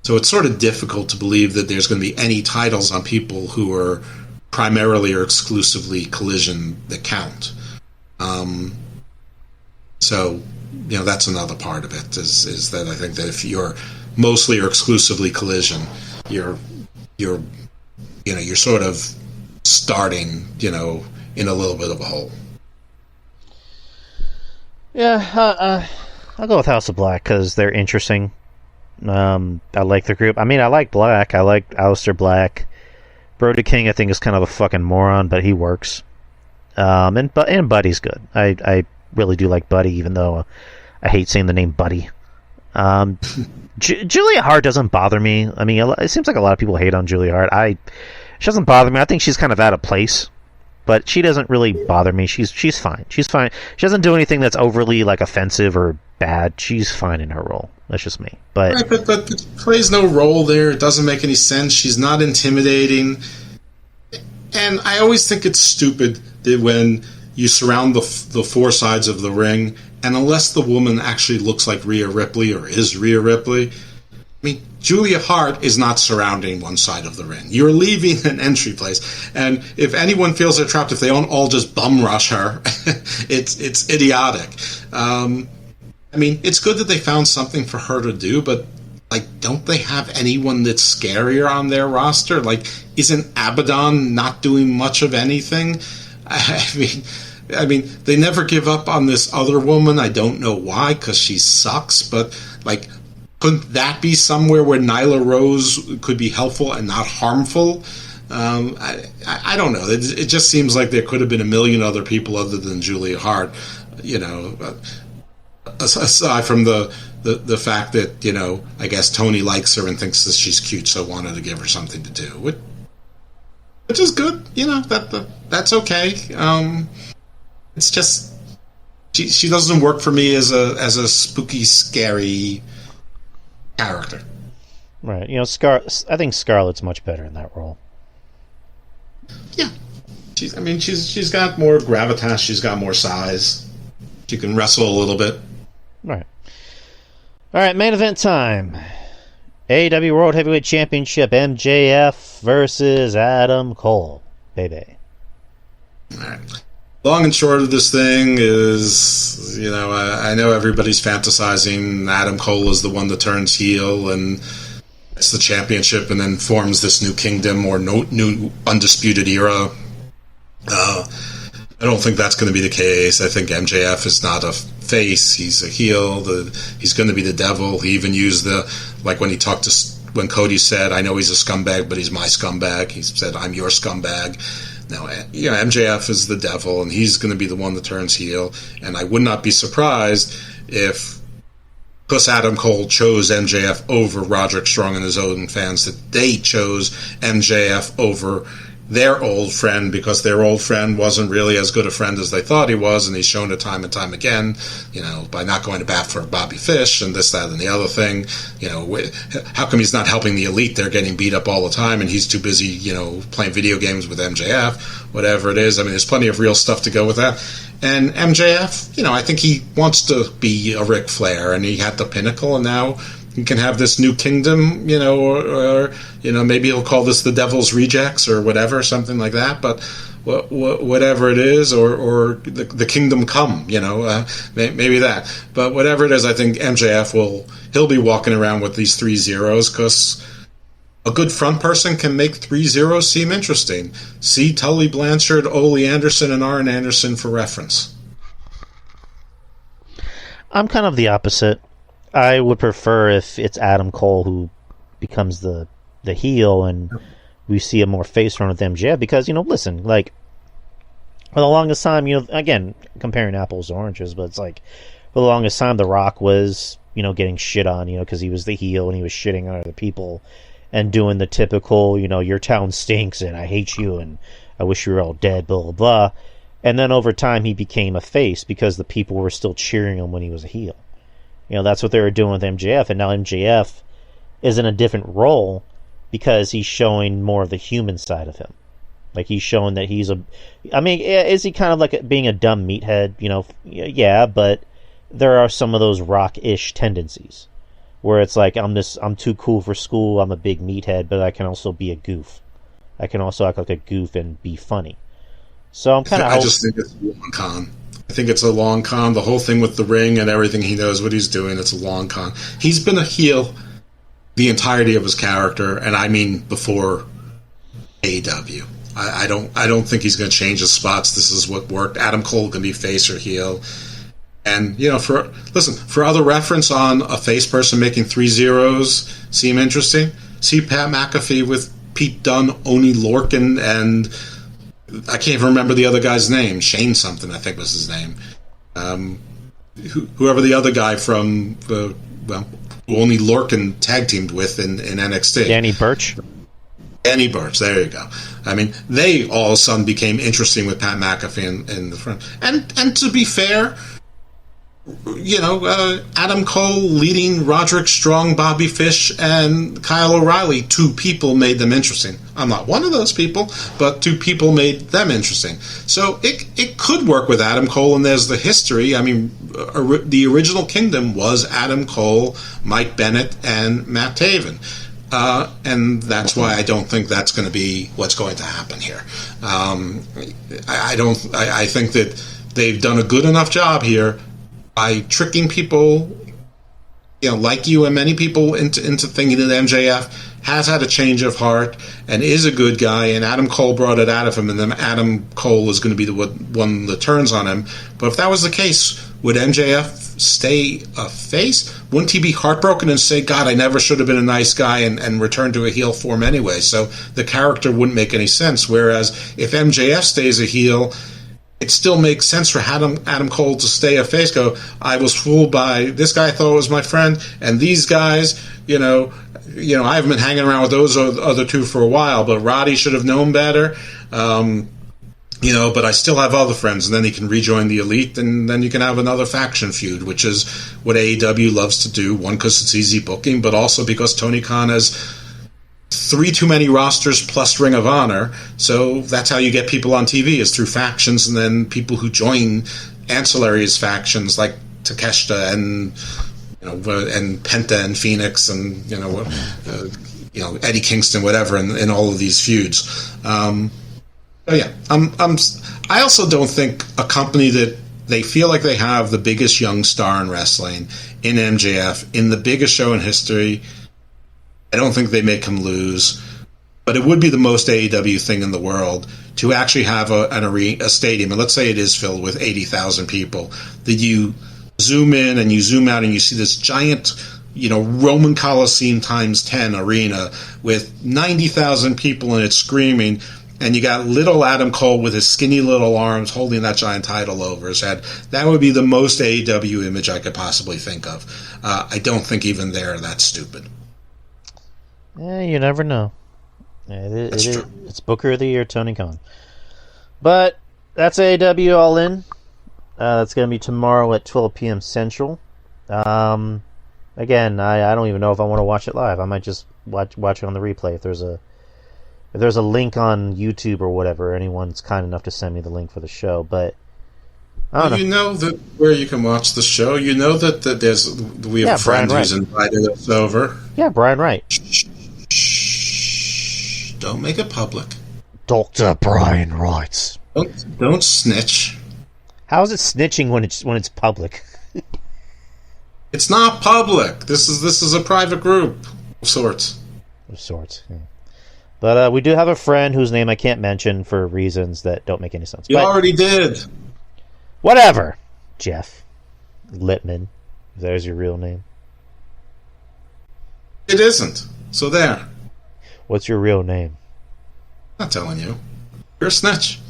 So it's sort of difficult to believe that there's going to be any titles on people who are primarily or exclusively Collision that count. So that's another part of it, is that I think that if you're mostly or exclusively Collision, you're sort of starting in a little bit of a hole. Yeah, I'll go with House of Black because they're interesting. I like the group. I mean, I like Black. I like Aleister Black. Brody King, I think, is kind of a fucking moron, but he works. And Buddy's good. I really do like Buddy, even though I hate saying the name Buddy. Julia Hart doesn't bother me. I mean, it seems like a lot of people hate on Julia Hart. She doesn't bother me. I think she's kind of out of place, but she doesn't really bother me. She's fine. She's fine. She doesn't do anything that's overly offensive or bad. She's fine in her role. That's just me. But right, but it plays no role there. It doesn't make any sense. She's not intimidating. And I always think it's stupid that when you surround the 4 sides of the ring, and unless the woman actually looks like Rhea Ripley or is Rhea Ripley, I mean, Julia Hart is not surrounding one side of the ring. You're leaving an entry place. And if anyone feels they're trapped, if they don't all just bum rush her, it's idiotic. I mean, it's good that they found something for her to do, but don't they have anyone that's scarier on their roster? Isn't Abaddon not doing much of anything? I mean, they never give up on this other woman. I don't know why, because she sucks, but couldn't that be somewhere where Nyla Rose could be helpful and not harmful? I don't know. It just seems like there could have been a million other people other than Julia Hart, aside from the fact that, I guess Tony likes her and thinks that she's cute, so wanted to give her something to do, which is good. That's okay. It's just she doesn't work for me as a spooky, scary character. Right. I think Scarlett's much better in that role. Yeah. She's got more gravitas. She's got more size. She can wrestle a little bit. Right. All right, main event time. AEW World Heavyweight Championship, MJF versus Adam Cole. Baby. All right. Long and short of this thing is, I know everybody's fantasizing Adam Cole is the one that turns heel and it's the championship and then forms this new kingdom or new undisputed era. I don't think that's going to be the case. I think MJF is not a face. He's a heel. He's going to be the devil. He even used when Cody said, I know he's a scumbag, but he's my scumbag. He said, I'm your scumbag. Now, MJF is the devil, and he's going to be the one that turns heel. And I would not be surprised if because Adam Cole chose MJF over Roderick Strong and his own fans, that they chose MJF over their old friend, because their old friend wasn't really as good a friend as they thought he was, and he's shown it time and time again, by not going to bat for Bobby Fish and this, that, and the other thing. How come he's not helping the Elite? They're getting beat up all the time, and he's too busy, playing video games with MJF, whatever it is. I mean, there's plenty of real stuff to go with that. And MJF, I think he wants to be a Ric Flair, and he had the Pinnacle, and now you can have this new kingdom, or maybe he'll call this the Devil's Rejects or whatever, something like that. But whatever it is, or the Kingdom Come, maybe that. But whatever it is, I think MJF he'll be walking around with these 3 zeros, because a good front person can make 3 zeros seem interesting. See Tully Blanchard, Ole Anderson, and Arn Anderson for reference. I'm kind of the opposite. I would prefer if it's Adam Cole who becomes the heel, and we see a more face run with MJF, because, listen, like, for the longest time, again, comparing apples to oranges, but it's like, for the longest time, The Rock was, getting shit on, because he was the heel and he was shitting on other people and doing the typical, your town stinks and I hate you and I wish you were all dead, blah, blah, blah. And then over time, he became a face because the people were still cheering him when he was a heel. That's what they were doing with MJF, and now MJF is in a different role because he's showing more of the human side of him. Like, he's showing that he's is he kind of like being a dumb meathead? Yeah, but there are some of those Rock-ish tendencies where it's like, I'm too cool for school, I'm a big meathead, but I can also be a goof. I can also act like a goof and be funny. So I'm kind of... I just think it's a long con. I think it's a long con. The whole thing with the ring and everything, he knows what he's doing. It's a long con. He's been a heel the entirety of his character, and I mean before AEW. I don't think he's going to change his spots. This is what worked. Adam Cole can be face or heel. And, for other reference on a face person making 3 zeros seem interesting, see Pat McAfee with Pete Dunne, Oni Lorcan, and I can't even remember the other guy's name. Shane something, I think was his name. Whoever the other guy from who Oni Lorcan tag teamed with in NXT. Danny Burch? Danny Burch, there you go. I mean, they all of a sudden became interesting with Pat McAfee in the front. And to be fair, Adam Cole leading Roderick Strong, Bobby Fish, and Kyle O'Reilly, 2 people made them interesting. I'm not one of those people, but 2 people made them interesting. So it could work with Adam Cole, and there's the history. I mean, the original Kingdom was Adam Cole, Mike Bennett, and Matt Taven. And that's why I don't think that's going to be what's going to happen here. I think that they've done a good enough job here by tricking people, like you and many people into thinking that MJF has had a change of heart and is a good guy, and Adam Cole brought it out of him, and then Adam Cole is going to be the one that turns on him. But if that was the case, would MJF stay a face? Wouldn't he be heartbroken and say, God, I never should have been a nice guy, and return to a heel form anyway? So the character wouldn't make any sense. Whereas if MJF stays a heel, it still makes sense for Adam Cole to stay a face. Go, I was fooled by this guy, I thought was my friend, and these guys, I haven't been hanging around with those other 2 for a while, but Roddy should have known better. But I still have other friends, and then he can rejoin the Elite, and then you can have another faction feud, which is what AEW loves to do. One, because it's easy booking, but also because Tony Khan has 3 too many rosters plus Ring of Honor, so that's how you get people on TV, is through factions, and then people who join ancillary as factions, like Takeshita and Penta and Phoenix and Eddie Kingston, whatever, in all of these feuds. I also don't think a company that they feel like they have the biggest young star in wrestling in MJF in the biggest show in history, I don't think they make him lose, but it would be the most AEW thing in the world to actually have a stadium, and let's say it is filled with 80,000 people, that you zoom in and you zoom out and you see this giant, Roman Coliseum times 10 arena with 90,000 people in it screaming, and you got little Adam Cole with his skinny little arms holding that giant title over his head. That would be the most AEW image I could possibly think of. I don't think even they're that stupid. Yeah, you never know. That's true. It's Booker of the Year, Tony Khan. But that's AEW All In. That's going to be tomorrow at 12 p.m. Central. Again, I don't even know if I want to watch it live. I might just watch it on the replay if there's a link on YouTube or whatever. Anyone's kind enough to send me the link for the show, but I don't know. You know that where you can watch the show. You know that we have a friend who's invited us over. Yeah, Brian Wright. Shh. Don't make it public. Dr. Brian Wright. Don't snitch. How is it snitching when it's public? It's not public. This is a private group of sorts. Of sorts. Yeah. But we do have a friend whose name I can't mention for reasons that don't make any sense. You already did. Whatever, Jeff Lippman. If there's your real name. It isn't. So there. What's your real name? I'm not telling you. You're a snitch.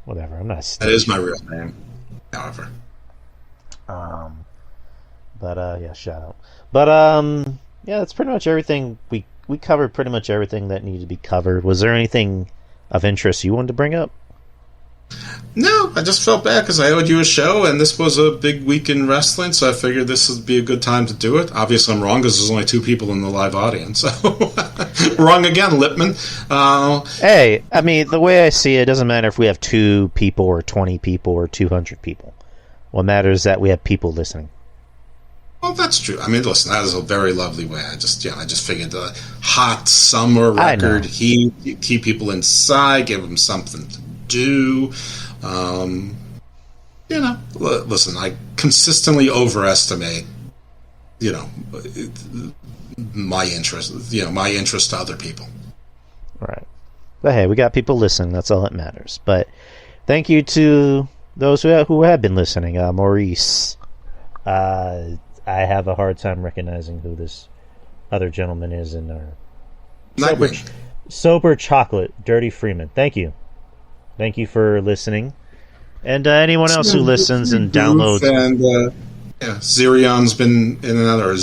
Whatever. I'm not a snitch. That is my real name. However. But yeah, shout out. But yeah, that's pretty much everything. We covered pretty much everything that needed to be covered. Was there anything of interest you wanted to bring up? No, I just felt bad because I owed you a show, and this was a big week in wrestling, so I figured this would be a good time to do it. Obviously, I'm wrong because there's only 2 people in the live audience. So wrong again, Lippman. Hey, I mean, the way I see it, it doesn't matter if we have 2 people or 20 people or 200 people. What matters is that we have people listening. Well, that's true. I mean, listen, that is a very lovely way. I just figured the hot summer record, keep people inside, give them something to do. Listen, I consistently overestimate, my interest to other people. Right. But hey, we got people listening. That's all that matters. But thank you to those who have been listening. Maurice. I have a hard time recognizing who this other gentleman is in our Sober Chocolate, Dirty Freeman. Thank you. Thank you for listening. And anyone else who listens and downloads. And Zirion's been in and out, or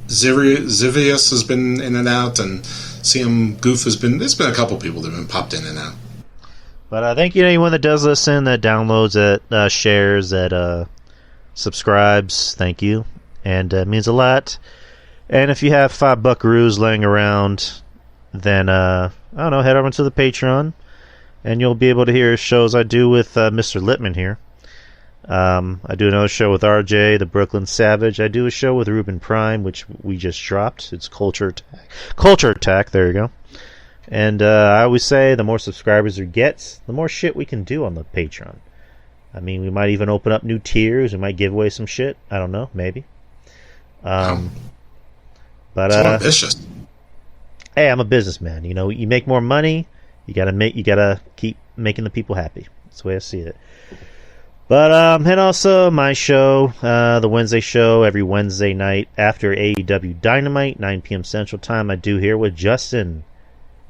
Zivius has been in and out, and CM Goof has been. There's been a couple people that have been popped in and out. But thank you to anyone that does listen, that downloads, that shares, that subscribes. Thank you. And it means a lot. And if you have $5 laying around, then, I don't know, head over to the Patreon. And you'll be able to hear shows I do with Mr. Lippman here. I do another show with RJ, the Brooklyn Savage. I do a show with Ruben Prime, which we just dropped. It's Culture Attack. There you go. And I always say the more subscribers there gets, the more shit we can do on the Patreon. I mean, we might even open up new tiers. We might give away some shit. I don't know. Maybe. But it's ambitious. Hey, I'm a businessman. You make more money. You gotta keep making the people happy. That's the way I see it. But and also my show, the Wednesday show, every Wednesday night after AEW Dynamite, 9 p.m. Central Time. I do here with Justin,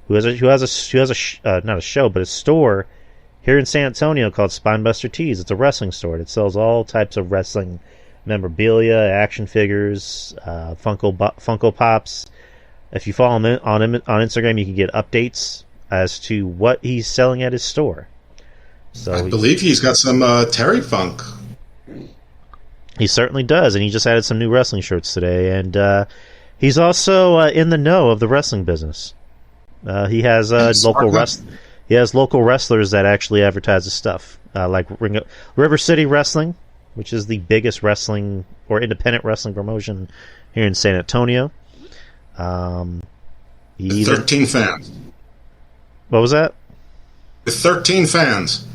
who has not a show but a store here in San Antonio called Spinebuster Tees. It's a wrestling store. It sells all types of wrestling memorabilia, action figures, Funko Pops. If you follow him on Instagram, you can get updates as to what he's selling at his store. So I believe he's got some Terry Funk. He certainly does, and he just added some new wrestling shirts today. And he's also in the know of the wrestling business. He has local wrestlers that actually advertise his stuff, like River City Wrestling, which is the biggest wrestling or independent wrestling promotion here in San Antonio. 13 fans. What was that? With 13 fans.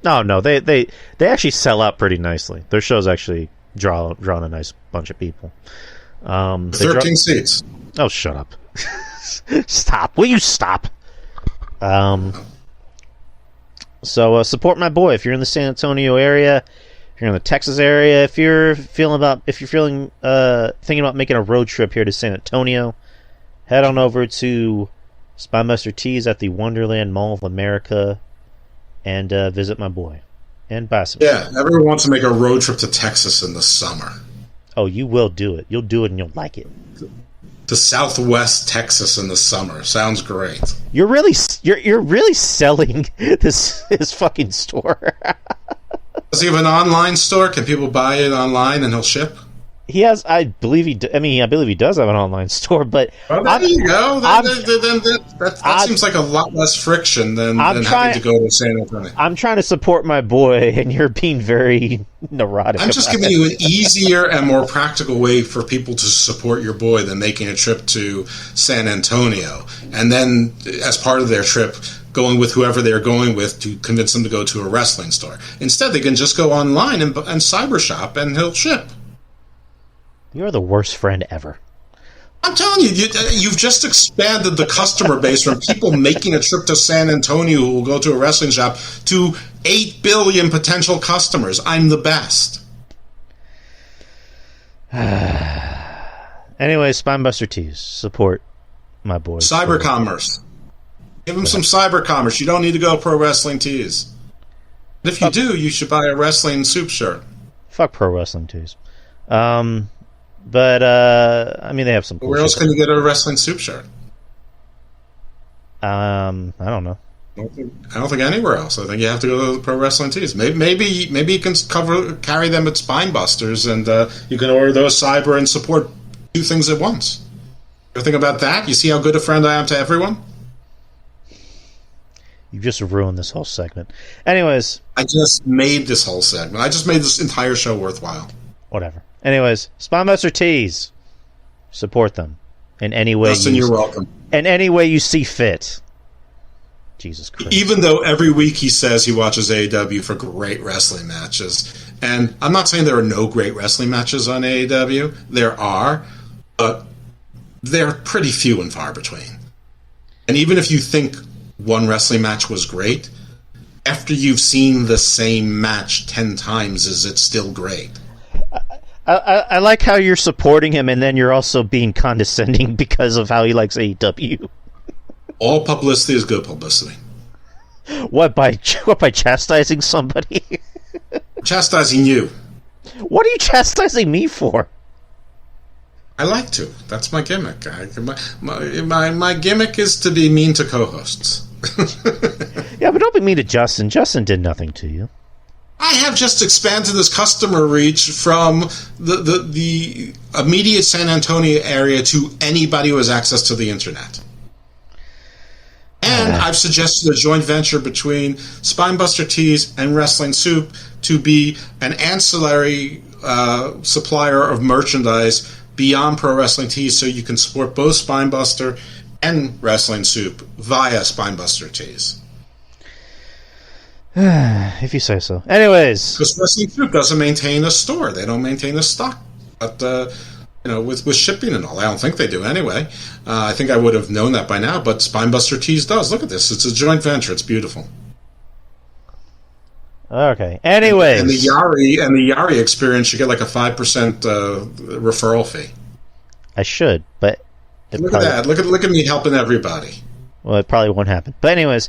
No, they actually sell out pretty nicely. Their shows actually draw a nice bunch of people. 13 seats. Oh, shut up! Stop! Will you stop? So support my boy if you're in the San Antonio area, if you're in the Texas area, if you're thinking about making a road trip here to San Antonio, head on over to Spinebuster Tees at the Wonderland Mall of America, and visit my boy. And buy some. Yeah, everyone wants to make a road trip to Texas in the summer. Oh, you will do it. You'll do it and you'll like it. To Southwest Texas in the summer. Sounds great. You're really selling this fucking store. Does he have an online store? Can people buy it online and he'll ship? He has, I believe he does have an online store, but there you go. That seems like a lot less friction than having to go to San Antonio. I'm trying to support my boy, and you're being very neurotic. I'm just giving you an easier and more practical way for people to support your boy than making a trip to San Antonio, and then as part of their trip, going with whoever they're going with to convince them to go to a wrestling store. Instead, they can just go online and cyber shop, and he'll ship. You're the worst friend ever. I'm telling you, you've just expanded the customer base from people making a trip to San Antonio who will go to a wrestling shop to 8 billion potential customers. I'm the best. Anyway, Spinebuster Tees. Support my boy. Cyber commerce. Give him some cyber commerce. You don't need to go Pro Wrestling Tees. But if you do, you should buy a Wrestling Soup shirt. Fuck Pro Wrestling Tees. But I mean, they have some cool Where else can you get a Wrestling Soup shirt? I don't know. I don't think anywhere else. I think you have to go to the Pro Wrestling Tees. Maybe you can carry them at Spinebusters, and you can order those cyber and support two things at once. You think about that? You see how good a friend I am to everyone? You just ruined this whole segment. Anyways. I just made this whole segment. I just made this entire show worthwhile. Whatever. Anyways, Spinebuster Tees. Support them in any way. Justin, you're welcome. In any way you see fit. Jesus Christ. Even though every week he says he watches AEW for great wrestling matches. And I'm not saying there are no great wrestling matches on AEW. There are. But they're pretty few and far between. And even if you think one wrestling match was great, after you've seen the same match 10 times, is it still great? I like how you're supporting him, and then you're also being condescending because of how he likes AEW. All publicity is good publicity. What by chastising somebody? Chastising you. What are you chastising me for? I like to. That's my gimmick. My gimmick is to be mean to co-hosts. Yeah, but don't be mean to Justin. Justin did nothing to you. I have just expanded this customer reach from the immediate San Antonio area to anybody who has access to the internet. And I've suggested a joint venture between Spinebuster Tees and Wrestling Soup to be an ancillary supplier of merchandise beyond Pro Wrestling Tees, so you can support both Spinebuster and Wrestling Soup via Spinebuster Tees. If you say so. Anyways, because Wrestling Soup doesn't maintain a store; they don't maintain a stock. But with shipping and all, I don't think they do anyway. I think I would have known that by now. But Spinebuster Tees does. Look at this; it's a joint venture. It's beautiful. Okay. Anyways, and the Yari experience, you get like a 5% referral fee. I should, but look at that! Look at me helping everybody. Well, it probably won't happen. But anyways,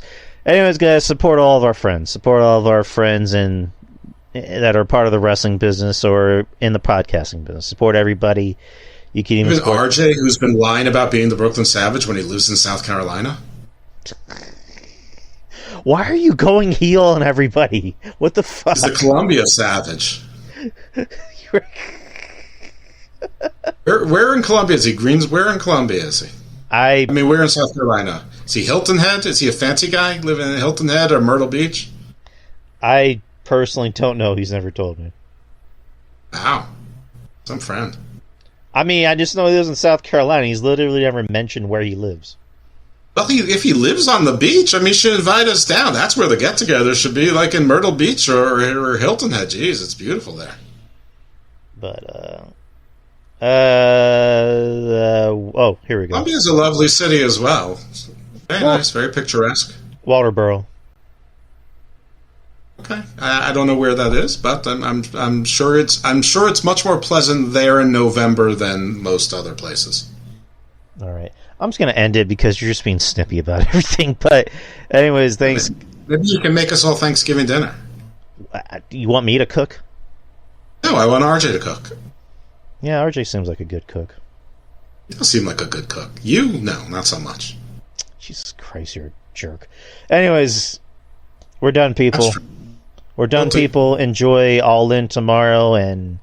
guys, support all of our friends. Support all of our friends that are part of the wrestling business or in the podcasting business. Support everybody. You can even support RJ, who's been lying about being the Brooklyn Savage when he lives in South Carolina. Why are you going heel on everybody? What the fuck? He's the Columbia Savage. Where in Columbia is he? Where in Columbia is he? I mean, where in South Carolina? Is he Hilton Head? Is he a fancy guy living in Hilton Head or Myrtle Beach? I personally don't know. He's never told me. Wow. Some friend. I mean, I just know he lives in South Carolina. He's literally never mentioned where he lives. Well, if he lives on the beach, I mean, he should invite us down. That's where the get-together should be, like in Myrtle Beach or Hilton Head. Jeez, it's beautiful there. But, here we go. Columbia's a lovely city as well. Very nice, very picturesque. Walterboro. Okay, I don't know where that is, but I'm sure it's much more pleasant there in November than most other places. All right. I'm just going to end it because you're just being snippy about everything. But, anyways, thanks. Maybe you can make us all Thanksgiving dinner. You want me to cook? No, I want RJ to cook. Yeah, RJ seems like a good cook. You don't seem like a good cook. You? No, not so much. Jesus Christ, you're a jerk. Anyways, we're done, people. We're done, people. Enjoy All In tomorrow and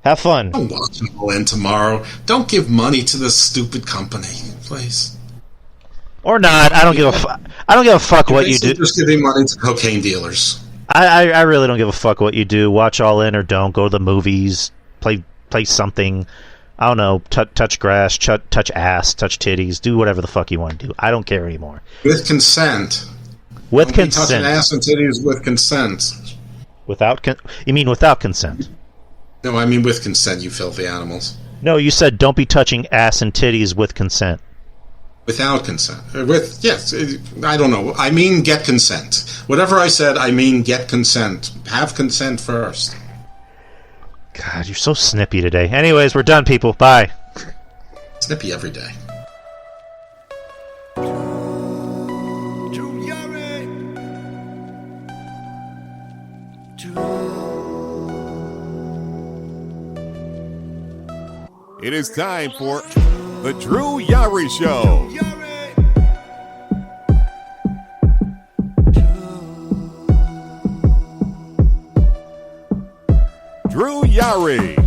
have fun. Don't watch All In tomorrow. Don't give money to this stupid company, please. Or not. I don't give a I don't give a fuck what you do. Just giving money to cocaine dealers. I really don't give a fuck what you do. Watch All In or don't. Go to the movies. Play something. I don't know. Touch grass. Touch ass. Touch titties. Do whatever the fuck you want to do. I don't care anymore. With consent. With don't consent. Touching ass and titties with consent. You mean without consent? No, I mean with consent, you filthy animals. No, you said don't be touching ass and titties with consent. Without consent. Yes, I don't know. I mean get consent. Whatever I said, I mean get consent. Have consent first. God, you're so snippy today. Anyways, we're done, people. Bye. Snippy every day. It is time for the Drew Yari Show. Drew Yari.